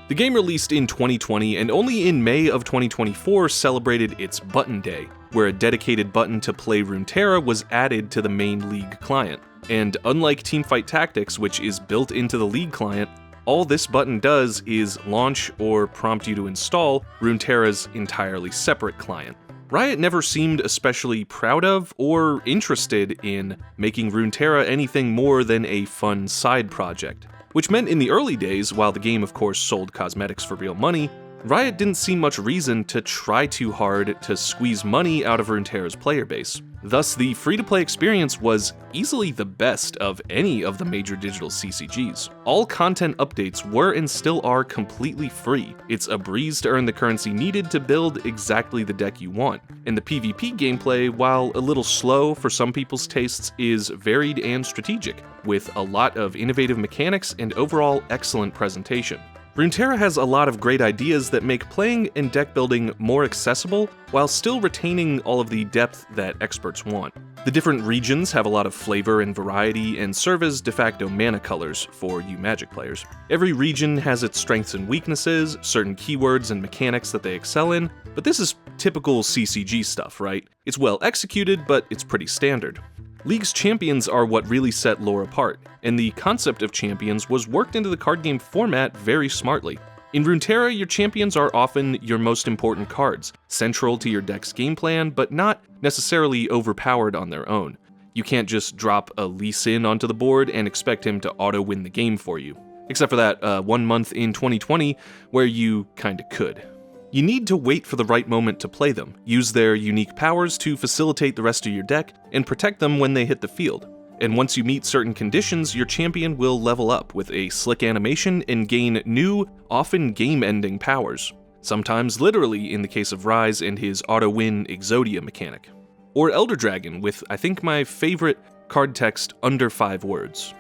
The game released in 2020 and only in May of 2024 celebrated its Button Day, where a dedicated button to play Runeterra was added to the main League client. And unlike Teamfight Tactics, which is built into the League client, all this button does is launch or prompt you to install Runeterra's entirely separate client. Riot never seemed especially proud of or interested in making Runeterra anything more than a fun side project. which meant in the early days, while the game of course sold cosmetics for real money, Riot didn't see much reason to try too hard to squeeze money out of Runeterra's player base. Thus, the free-to-play experience was easily the best of any of the major digital CCGs. All content updates were and still are completely free. It's a breeze to earn the currency needed to build exactly the deck you want. And the PvP gameplay, while a little slow for some people's tastes, is varied and strategic, with a lot of innovative mechanics and overall excellent presentation. Runeterra has a lot of great ideas that make playing and deck building more accessible while still retaining all of the depth that experts want. The different regions have a lot of flavor and variety and serve as de facto mana colors for you Magic players. Every region has its strengths and weaknesses, certain keywords and mechanics that they excel in, but this is typical CCG stuff, right? It's well executed, but it's pretty standard. League's champions are what really set lore apart, and the concept of champions was worked into the card game format very smartly. In Runeterra, your champions are often your most important cards, central to your deck's game plan, but not necessarily overpowered on their own. You can't just drop a Lee Sin onto the board and expect him to auto-win the game for you. Except for that 1 month in 2020 where you kinda could. You need to wait for the right moment to play them, use their unique powers to facilitate the rest of your deck, and protect them when they hit the field. And once you meet certain conditions, your champion will level up with a slick animation and gain new, often game-ending powers. Sometimes literally in the case of Ryze and his auto-win Exodia mechanic. Or Elder Dragon with, I think, my favorite card text under 5 words.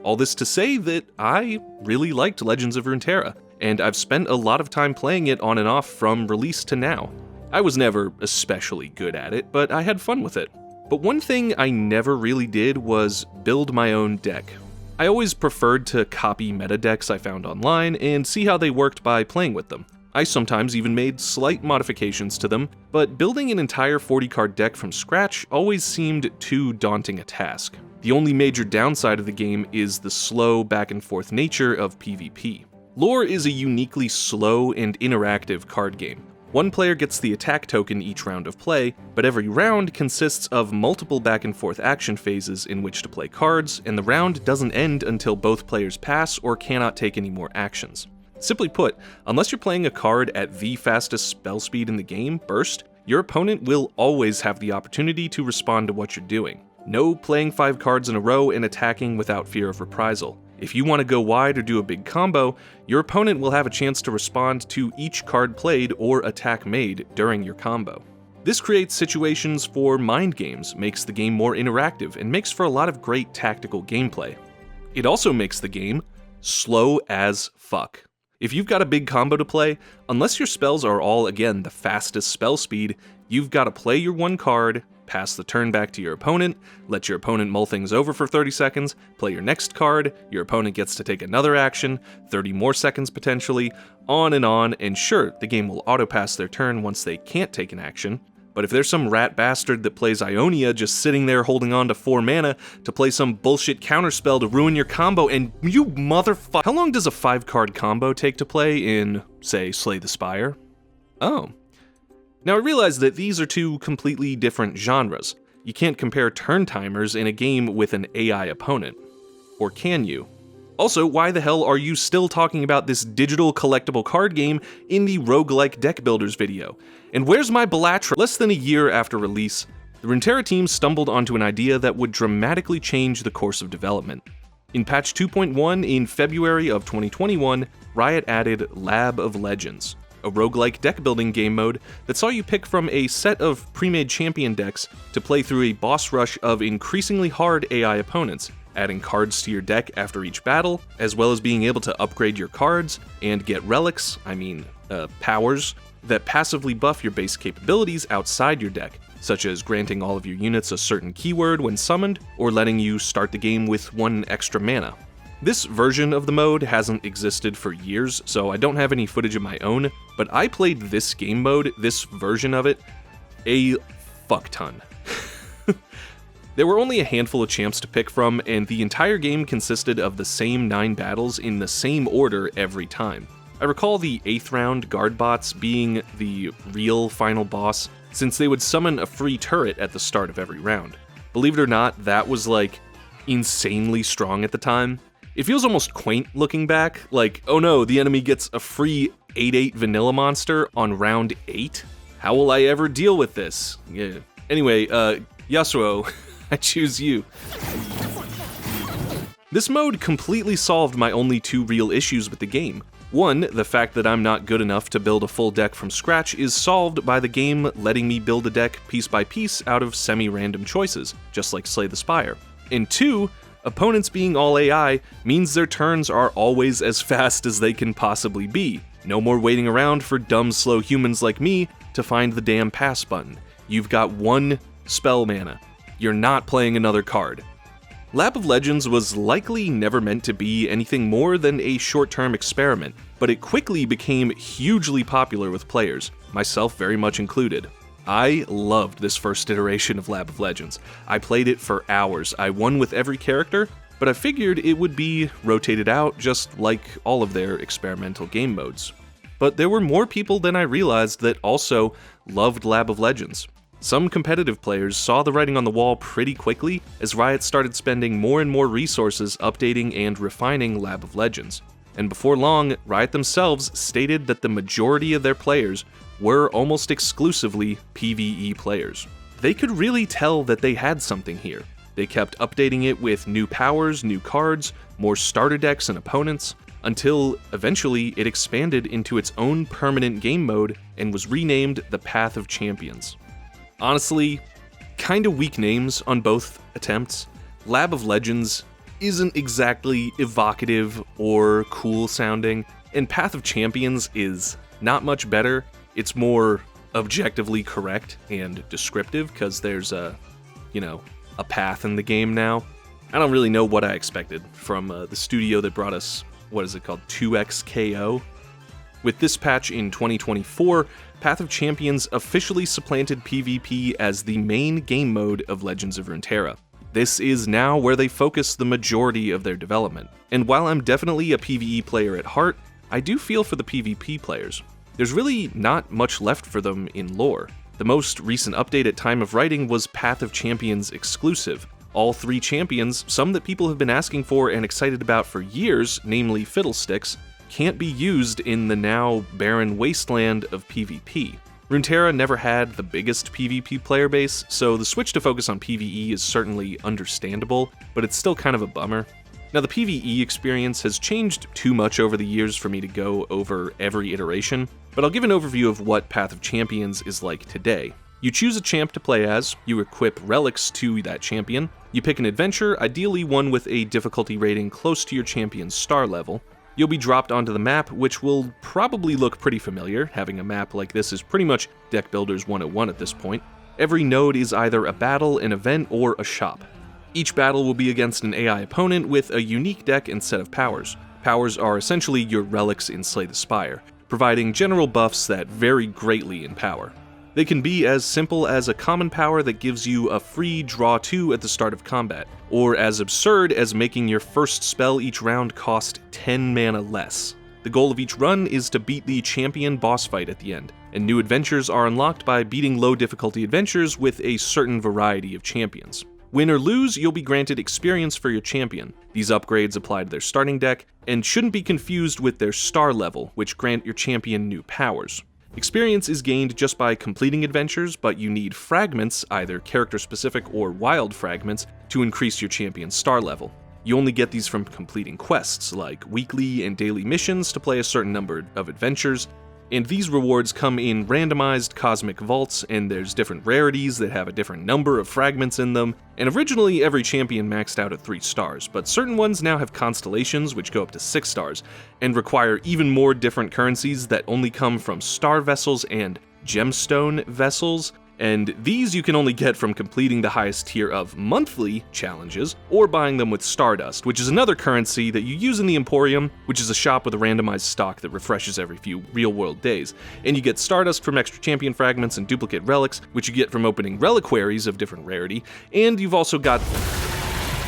All this to say that I really liked Legends of Runeterra, and I've spent a lot of time playing it on and off from release to now. I was never especially good at it, but I had fun with it. But one thing I never really did was build my own deck. I always preferred to copy meta decks I found online and see how they worked by playing with them. I sometimes even made slight modifications to them, but building an entire 40-card deck from scratch always seemed too daunting a task. The only major downside of the game is the slow back-and-forth nature of PvP. Lore is a uniquely slow and interactive card game. One player gets the attack token each round of play, but every round consists of multiple back-and-forth action phases in which to play cards, and the round doesn't end until both players pass or cannot take any more actions. Simply put, unless you're playing a card at the fastest spell speed in the game, Burst, your opponent will always have the opportunity to respond to what you're doing. No playing 5 cards in a row and attacking without fear of reprisal. If you want to go wide or do a big combo, your opponent will have a chance to respond to each card played or attack made during your combo. This creates situations for mind games, makes the game more interactive, and makes for a lot of great tactical gameplay. It also makes the game slow as fuck. If you've got a big combo to play, unless your spells are all, again, the fastest spell speed, you've got to play your one card, pass the turn back to your opponent, let your opponent mull things over for 30 seconds, play your next card, your opponent gets to take another action, 30 more seconds potentially, on, and sure, the game will auto-pass their turn once they can't take an action, but if there's some rat bastard that plays Ionia just sitting there holding on to 4 mana to play some bullshit counterspell to ruin your combo, and you motherfucker— How long does a 5-card combo take to play in, say, Slay the Spire? Oh. Now I realize that these are two completely different genres. You can't compare turn timers in a game with an AI opponent. Or can you? Also, why the hell are you still talking about this digital collectible card game in the Roguelike Deckbuilders video? And where's my Belatra? Less than a year after release, the Runeterra team stumbled onto an idea that would dramatically change the course of development. In patch 2.1 in February of 2021, Riot added Lab of Legends, a roguelike deck-building game mode that saw you pick from a set of pre-made champion decks to play through a boss rush of increasingly hard AI opponents, adding cards to your deck after each battle, as well as being able to upgrade your cards and get relics, powers, that passively buff your base capabilities outside your deck, such as granting all of your units a certain keyword when summoned, or letting you start the game with 1 extra mana. This version of the mode hasn't existed for years, so I don't have any footage of my own, but I played this game mode, this version of it, a fuck ton. There were only a handful of champs to pick from, and the entire game consisted of the same 9 battles in the same order every time. I recall the 8th round guard bots being the real final boss, since they would summon a free turret at the start of every round. Believe it or not, that was like insanely strong at the time. It feels almost quaint looking back, like, oh no, the enemy gets a free 8/8 vanilla monster on round 8? How will I ever deal with this? Yeah. Anyway, Yasuo, I choose you. This mode completely solved my only 2 real issues with the game. One, the fact that I'm not good enough to build a full deck from scratch is solved by the game letting me build a deck piece by piece out of semi-random choices, just like Slay the Spire. And 2, opponents being all AI means their turns are always as fast as they can possibly be. No more waiting around for dumb, slow humans like me to find the damn pass button. You've got 1 spell mana. You're not playing another card. Lab of Legends was likely never meant to be anything more than a short-term experiment, but it quickly became hugely popular with players, myself very much included. I loved this first iteration of Lab of Legends. I played it for hours. I won with every character, but I figured it would be rotated out just like all of their experimental game modes. But there were more people than I realized that also loved Lab of Legends. Some competitive players saw the writing on the wall pretty quickly as Riot started spending more and more resources updating and refining Lab of Legends. And before long, Riot themselves stated that the majority of their players were almost exclusively PvE players. They could really tell that they had something here. They kept updating it with new powers, new cards, more starter decks and opponents, until eventually it expanded into its own permanent game mode and was renamed the Path of Champions. Honestly, kinda weak names on both attempts. Lab of Legends isn't exactly evocative or cool sounding, and Path of Champions is not much better. It's more objectively correct and descriptive, because there's a path in the game now. I don't really know what I expected from the studio that brought us, 2XKO? With this patch in 2024, Path of Champions officially supplanted PvP as the main game mode of Legends of Runeterra. This is now where they focus the majority of their development. And while I'm definitely a PvE player at heart, I do feel for the PvP players. There's really not much left for them in lore. The most recent update at time of writing was Path of Champions exclusive. All 3 champions, some that people have been asking for and excited about for years, namely Fiddlesticks, can't be used in the now barren wasteland of PvP. Runeterra never had the biggest PvP player base, so the switch to focus on PvE is certainly understandable, but it's still kind of a bummer. Now, the PvE experience has changed too much over the years for me to go over every iteration, but I'll give an overview of what Path of Champions is like today. You choose a champ to play as, you equip relics to that champion, you pick an adventure, ideally one with a difficulty rating close to your champion's star level. You'll be dropped onto the map, which will probably look pretty familiar. Having a map like this is pretty much Deckbuilders 101 at this point. Every node is either a battle, an event, or a shop. Each battle will be against an AI opponent with a unique deck and set of powers. Powers are essentially your relics in Slay the Spire, providing general buffs that vary greatly in power. They can be as simple as a common power that gives you a free draw 2 at the start of combat, or as absurd as making your first spell each round cost 10 mana less. The goal of each run is to beat the champion boss fight at the end, and new adventures are unlocked by beating low difficulty adventures with a certain variety of champions. Win or lose, you'll be granted experience for your champion. These upgrades apply to their starting deck, and shouldn't be confused with their star level, which grant your champion new powers. Experience is gained just by completing adventures, but you need fragments, either character-specific or wild fragments, to increase your champion's star level. You only get these from completing quests, like weekly and daily missions to play a certain number of adventures, and these rewards come in randomized cosmic vaults, and there's different rarities that have a different number of fragments in them, and originally every champion maxed out at 3 stars, but certain ones now have constellations which go up to 6 stars, and require even more different currencies that only come from star vessels and gemstone vessels, and these you can only get from completing the highest tier of monthly challenges, or buying them with Stardust, which is another currency that you use in the Emporium, which is a shop with a randomized stock that refreshes every few real-world days. And you get Stardust from extra champion fragments and duplicate relics, which you get from opening reliquaries of different rarity, and you've also got...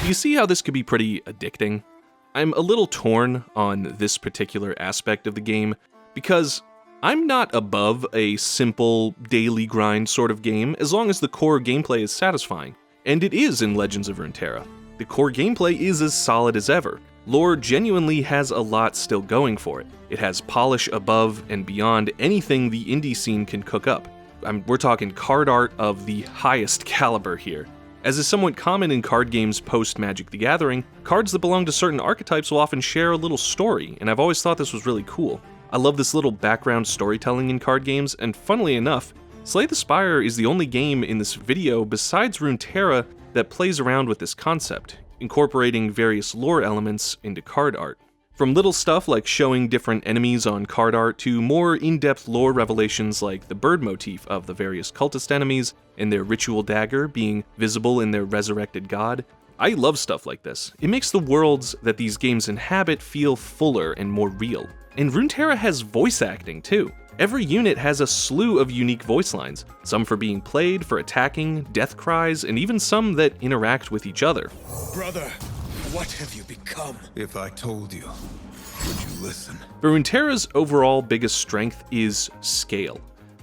Do you see how this could be pretty addicting? I'm a little torn on this particular aspect of the game, because I'm not above a simple, daily grind sort of game as long as the core gameplay is satisfying. And it is in Legends of Runeterra. The core gameplay is as solid as ever. Lore genuinely has a lot still going for it. It has polish above and beyond anything the indie scene can cook up. We're talking card art of the highest caliber here. As is somewhat common in card games post-Magic the Gathering, cards that belong to certain archetypes will often share a little story, and I've always thought this was really cool. I love this little background storytelling in card games, and funnily enough, Slay the Spire is the only game in this video besides Runeterra that plays around with this concept, incorporating various lore elements into card art. From little stuff like showing different enemies on card art to more in-depth lore revelations like the bird motif of the various cultist enemies and their ritual dagger being visible in their resurrected god. I love stuff like this. It makes the worlds that these games inhabit feel fuller and more real. And Runeterra has voice acting too. Every unit has a slew of unique voice lines, some for being played, for attacking, death cries, and even some that interact with each other. Brother, what have you become? If I told you, would you listen? But Runeterra's overall biggest strength is scale.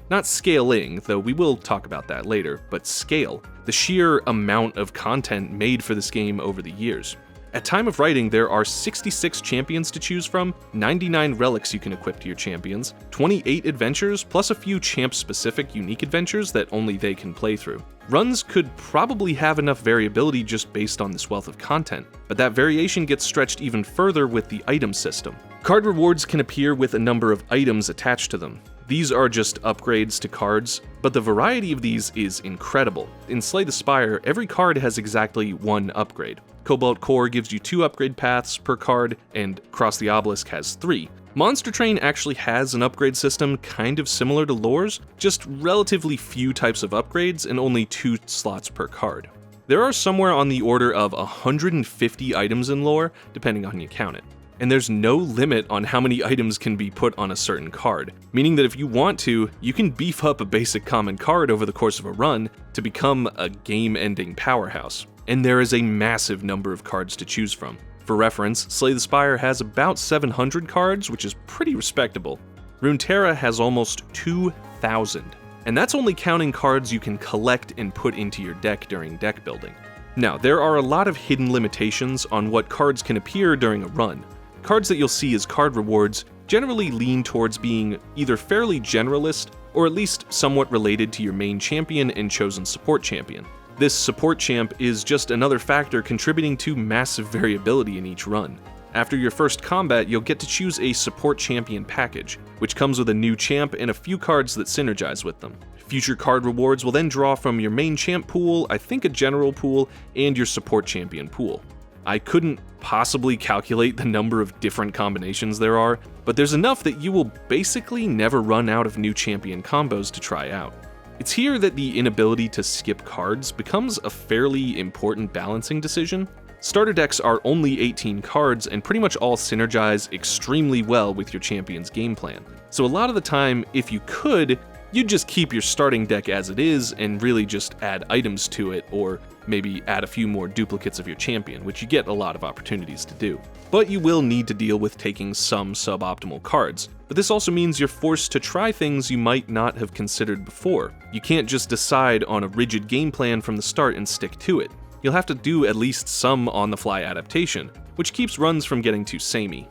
Not scaling, though we will talk about that later, but scale. The sheer amount of content made for this game over the years. At time of writing, there are 66 champions to choose from, 99 relics you can equip to your champions, 28 adventures, plus a few champ-specific unique adventures that only they can play through. Runs could probably have enough variability just based on this wealth of content, but that variation gets stretched even further with the item system. Card rewards can appear with a number of items attached to them. These are just upgrades to cards, but the variety of these is incredible. In Slay the Spire, every card has exactly one upgrade. Cobalt Core gives you 2 upgrade paths per card, and Cross the Obelisk has 3. Monster Train actually has an upgrade system kind of similar to Lore's, just relatively few types of upgrades and only 2 slots per card. There are somewhere on the order of 150 items in Lore, depending on how you count it. And there's no limit on how many items can be put on a certain card, meaning that if you want to, you can beef up a basic common card over the course of a run to become a game-ending powerhouse. And there is a massive number of cards to choose from. For reference, Slay the Spire has about 700 cards, which is pretty respectable. Runeterra has almost 2,000, and that's only counting cards you can collect and put into your deck during deck building. Now, there are a lot of hidden limitations on what cards can appear during a run. Cards that you'll see as card rewards generally lean towards being either fairly generalist or at least somewhat related to your main champion and chosen support champion. This support champ is just another factor contributing to massive variability in each run. After your first combat, you'll get to choose a support champion package, which comes with a new champ and a few cards that synergize with them. Future card rewards will then draw from your main champ pool, I think a general pool, and your support champion pool. I couldn't possibly calculate the number of different combinations there are, but there's enough that you will basically never run out of new champion combos to try out. It's here that the inability to skip cards becomes a fairly important balancing decision. Starter decks are only 18 cards and pretty much all synergize extremely well with your champion's game plan. So a lot of the time, if you could, you'd just keep your starting deck as it is and really just add items to it, or maybe add a few more duplicates of your champion, which you get a lot of opportunities to do. But you will need to deal with taking some suboptimal cards. But this also means you're forced to try things you might not have considered before. You can't just decide on a rigid game plan from the start and stick to it. You'll have to do at least some on-the-fly adaptation, which keeps runs from getting too samey.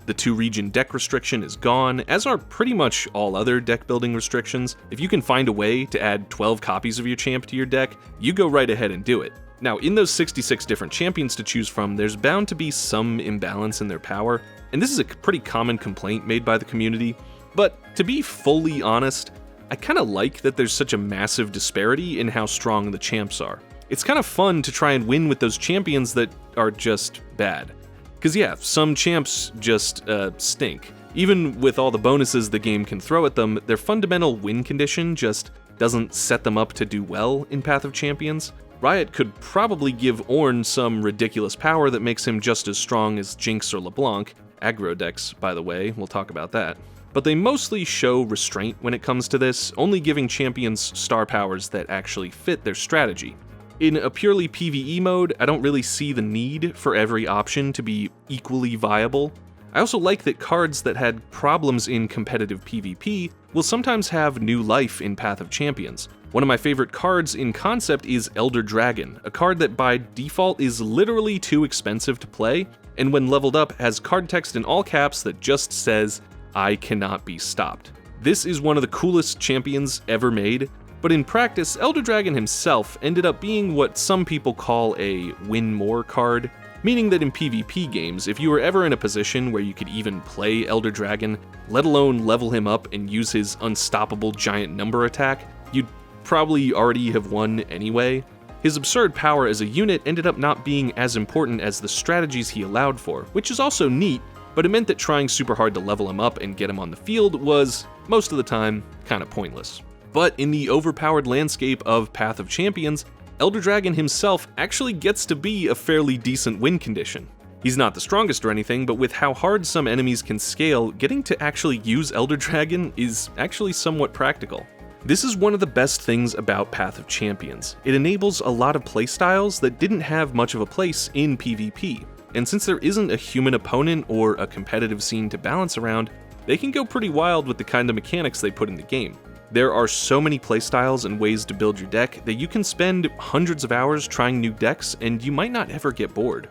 The 2-region deck restriction is gone, as are pretty much all other deck building restrictions. If you can find a way to add 12 copies of your champ to your deck, you go right ahead and do it. Now, in those 66 different champions to choose from, there's bound to be some imbalance in their power, and this is a pretty common complaint made by the community. But to be fully honest, I kinda like that there's such a massive disparity in how strong the champs are. It's kind of fun to try and win with those champions that are just bad. Because yeah, some champs just stink. Even with all the bonuses the game can throw at them, their fundamental win condition just doesn't set them up to do well in Path of Champions. Riot could probably give Ornn some ridiculous power that makes him just as strong as Jinx or LeBlanc. Aggro decks, by the way, we'll talk about that. But they mostly show restraint when it comes to this, only giving champions star powers that actually fit their strategy. In a purely PvE mode, I don't really see the need for every option to be equally viable. I also like that cards that had problems in competitive PvP will sometimes have new life in Path of Champions. One of my favorite cards in concept is Elder Dragon, a card that by default is literally too expensive to play, and when leveled up has card text in all caps that just says, "I cannot be stopped." This is one of the coolest champions ever made, but in practice, Elder Dragon himself ended up being what some people call a win more card, meaning that in PvP games, if you were ever in a position where you could even play Elder Dragon, let alone level him up and use his unstoppable giant number attack, you'd probably already have won anyway. His absurd power as a unit ended up not being as important as the strategies he allowed for, which is also neat, but it meant that trying super hard to level him up and get him on the field was, most of the time, kinda pointless. But in the overpowered landscape of Path of Champions, Elder Dragon himself actually gets to be a fairly decent win condition. He's not the strongest or anything, but with how hard some enemies can scale, getting to actually use Elder Dragon is actually somewhat practical. This is one of the best things about Path of Champions. It enables a lot of playstyles that didn't have much of a place in PvP, and since there isn't a human opponent or a competitive scene to balance around, they can go pretty wild with the kind of mechanics they put in the game. There are so many playstyles and ways to build your deck that you can spend hundreds of hours trying new decks and you might not ever get bored.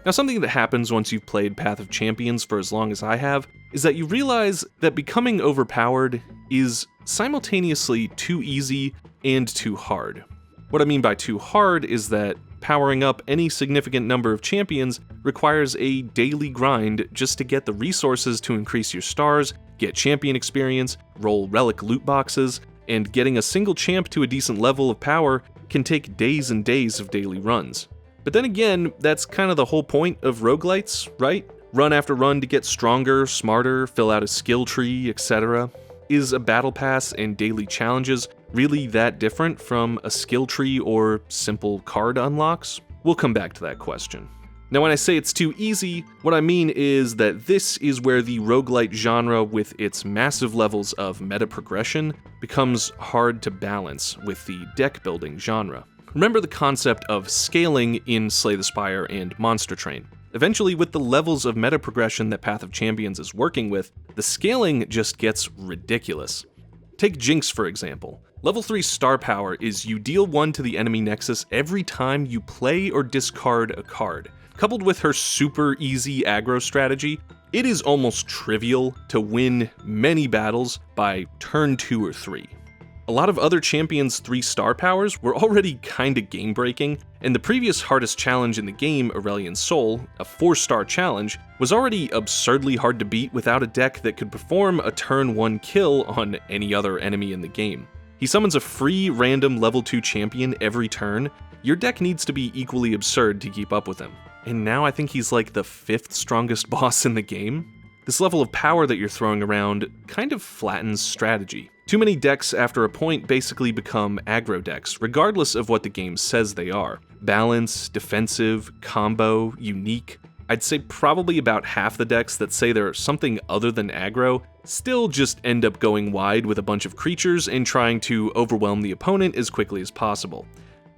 Now, something that happens once you've played Path of Champions for as long as I have is that you realize that becoming overpowered is simultaneously too easy and too hard. What I mean by too hard is that powering up any significant number of champions requires a daily grind just to get the resources to increase your stars, get champion experience, roll relic loot boxes, and getting a single champ to a decent level of power can take days and days of daily runs. But then again, that's kind of the whole point of roguelites, right? Run after run to get stronger, smarter, fill out a skill tree, etc. Is a battle pass and daily challenges really that different from a skill tree or simple card unlocks? We'll come back to that question. Now, when I say it's too easy, what I mean is that this is where the roguelite genre with its massive levels of meta progression becomes hard to balance with the deck building genre. Remember the concept of scaling in Slay the Spire and Monster Train. Eventually, with the levels of meta progression that Path of Champions is working with, the scaling just gets ridiculous. Take Jinx for example. Level 3 star power is you deal 1 to the enemy nexus every time you play or discard a card. Coupled with her super easy aggro strategy, it is almost trivial to win many battles by turn 2 or 3. A lot of other champions' 3-star powers were already kinda game-breaking, and the previous hardest challenge in the game, Aurelian Soul, a 4-star challenge, was already absurdly hard to beat without a deck that could perform a turn 1 kill on any other enemy in the game. He summons a free random level 2 champion every turn. Your deck needs to be equally absurd to keep up with him. And now I think he's like the 5th strongest boss in the game. This level of power that you're throwing around kind of flattens strategy. Too many decks after a point basically become aggro decks, regardless of what the game says they are. Balance, defensive, combo, unique. I'd say probably about half the decks that say they're something other than aggro still just end up going wide with a bunch of creatures and trying to overwhelm the opponent as quickly as possible.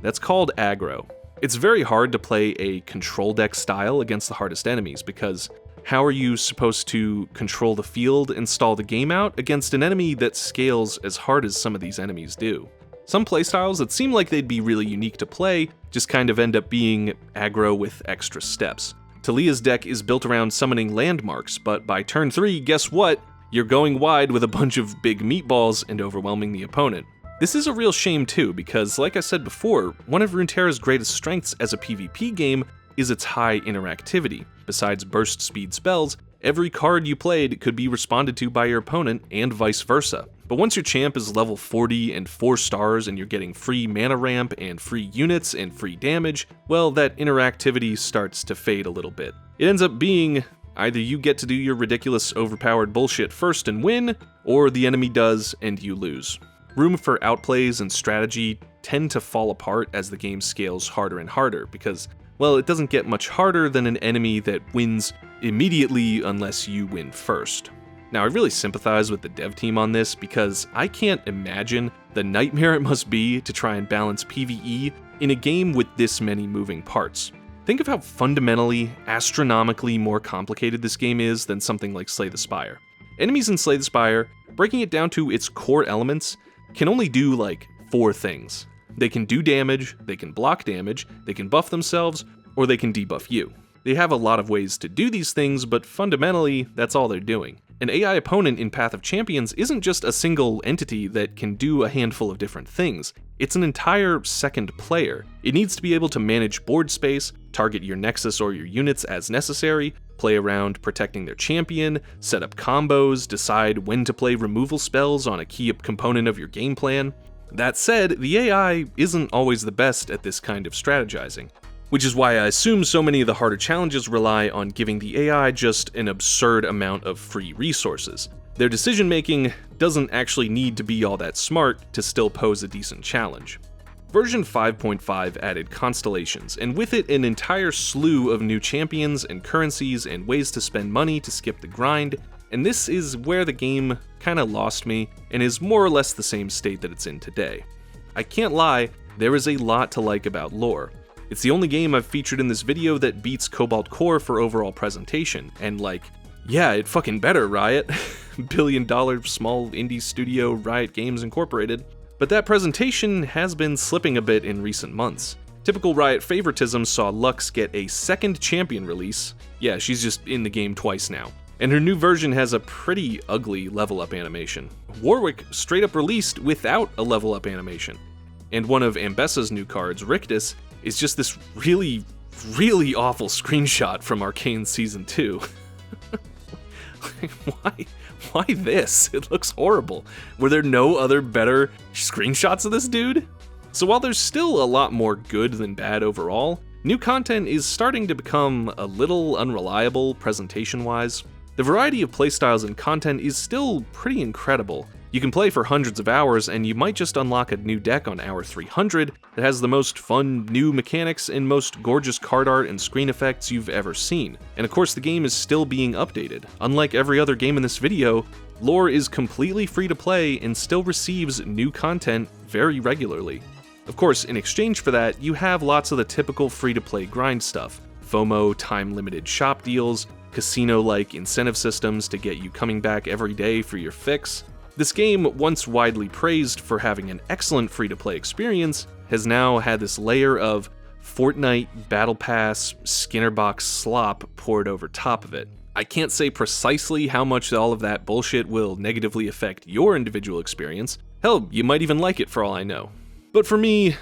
That's called aggro. It's very hard to play a control deck style against the hardest enemies because how are you supposed to control the field and stall the game out against an enemy that scales as hard as some of these enemies do? Some playstyles that seem like they'd be really unique to play just kind of end up being aggro with extra steps. Talia's deck is built around summoning landmarks, but by turn 3, guess what? You're going wide with a bunch of big meatballs and overwhelming the opponent. This is a real shame too, because like I said before, one of runeterra's greatest strengths as a PvP game is its high interactivity. Besides burst speed spells, every card you played could be responded to by your opponent and vice versa. But once your champ is level 40 and 4 stars and you're getting free mana ramp and free units and free damage, well, that interactivity starts to fade a little bit. It ends up being either you get to do your ridiculous overpowered bullshit first and win, or the enemy does and you lose. Room for outplays and strategy tend to fall apart as the game scales harder and harder because, well, it doesn't get much harder than an enemy that wins immediately unless you win first. Now, I really sympathize with the dev team on this because I can't imagine the nightmare it must be to try and balance PvE in a game with this many moving parts. Think of how fundamentally, astronomically more complicated this game is than something like Slay the Spire. Enemies in Slay the Spire, breaking it down to its core elements, can only do like 4 things. They can do damage, they can block damage, they can buff themselves, or they can debuff you. They have a lot of ways to do these things, but fundamentally, that's all they're doing. An AI opponent in Path of Champions isn't just a single entity that can do a handful of different things. It's an entire second player. It needs to be able to manage board space, target your nexus or your units as necessary, play around protecting their champion, set up combos, decide when to play removal spells on a key component of your game plan. That said, the AI isn't always the best at this kind of strategizing, which is why I assume so many of the harder challenges rely on giving the AI just an absurd amount of free resources. Their decision-making doesn't actually need to be all that smart to still pose a decent challenge. Version 5.5 added constellations, and with it an entire slew of new champions and currencies and ways to spend money to skip the grind, and this is where the game kinda lost me and is more or less the same state that it's in today. I can't lie, there is a lot to like about lore. It's the only game I've featured in this video that beats Cobalt Core for overall presentation, and yeah, it fucking better, Riot. $1 billion small indie studio Riot Games Incorporated. But that presentation has been slipping a bit in recent months. Typical Riot favoritism saw Lux get a second champion release. Yeah, she's just in the game twice now. And her new version has a pretty ugly level up animation. Warwick straight up released without a level up animation. And one of Ambessa's new cards, Rictus, is just this really, really awful screenshot from Arcane Season 2. Why this? It looks horrible. Were there no other better screenshots of this dude? So while there's still a lot more good than bad overall, new content is starting to become a little unreliable presentation-wise. The variety of playstyles and content is still pretty incredible. You can play for hundreds of hours, and you might just unlock a new deck on hour 300 that has the most fun new mechanics and most gorgeous card art and screen effects you've ever seen. And of course, the game is still being updated. Unlike every other game in this video, lore is completely free to play and still receives new content very regularly. Of course, in exchange for that, you have lots of the typical free-to-play grind stuff. FOMO, time-limited shop deals, casino-like incentive systems to get you coming back every day for your fix. This game, once widely praised for having an excellent free-to-play experience, has now had this layer of Fortnite Battle Pass Skinnerbox slop poured over top of it. I can't say precisely how much all of that bullshit will negatively affect your individual experience. Hell, you might even like it for all I know. But for me,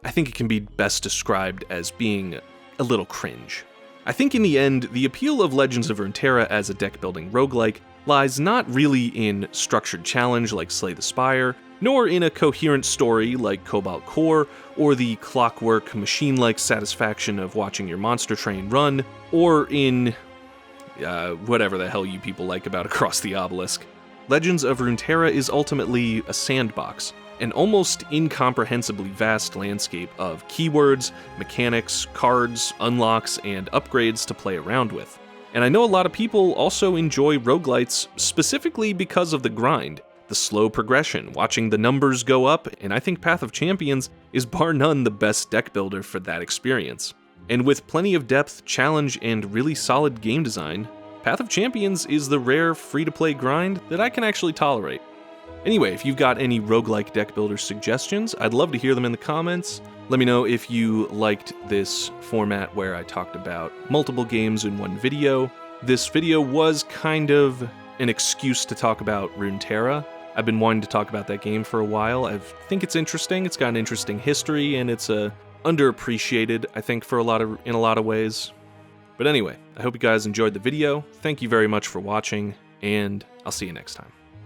I think it can be best described as being a little cringe. I think in the end, the appeal of Legends of Runeterra as a deck-building roguelike lies not really in structured challenge like Slay the Spire, nor in a coherent story like Cobalt Core, or the clockwork, machine-like satisfaction of watching your monster train run, or in whatever the hell you people like about Across the Obelisk. Legends of Runeterra is ultimately a sandbox, an almost incomprehensibly vast landscape of keywords, mechanics, cards, unlocks, and upgrades to play around with. And I know a lot of people also enjoy roguelites specifically because of the grind, the slow progression, watching the numbers go up, and I think Path of Champions is bar none the best deck builder for that experience. And with plenty of depth, challenge, and really solid game design, Path of Champions is the rare free-to-play grind that I can actually tolerate. Anyway, if you've got any roguelike deck builder suggestions, I'd love to hear them in the comments. Let me know if you liked this format where I talked about multiple games in one video. This video was kind of an excuse to talk about Runeterra. I've been wanting to talk about that game for a while. I think it's interesting. It's got an interesting history, and it's underappreciated, I think, in a lot of ways. But anyway, I hope you guys enjoyed the video. Thank you very much for watching, and I'll see you next time.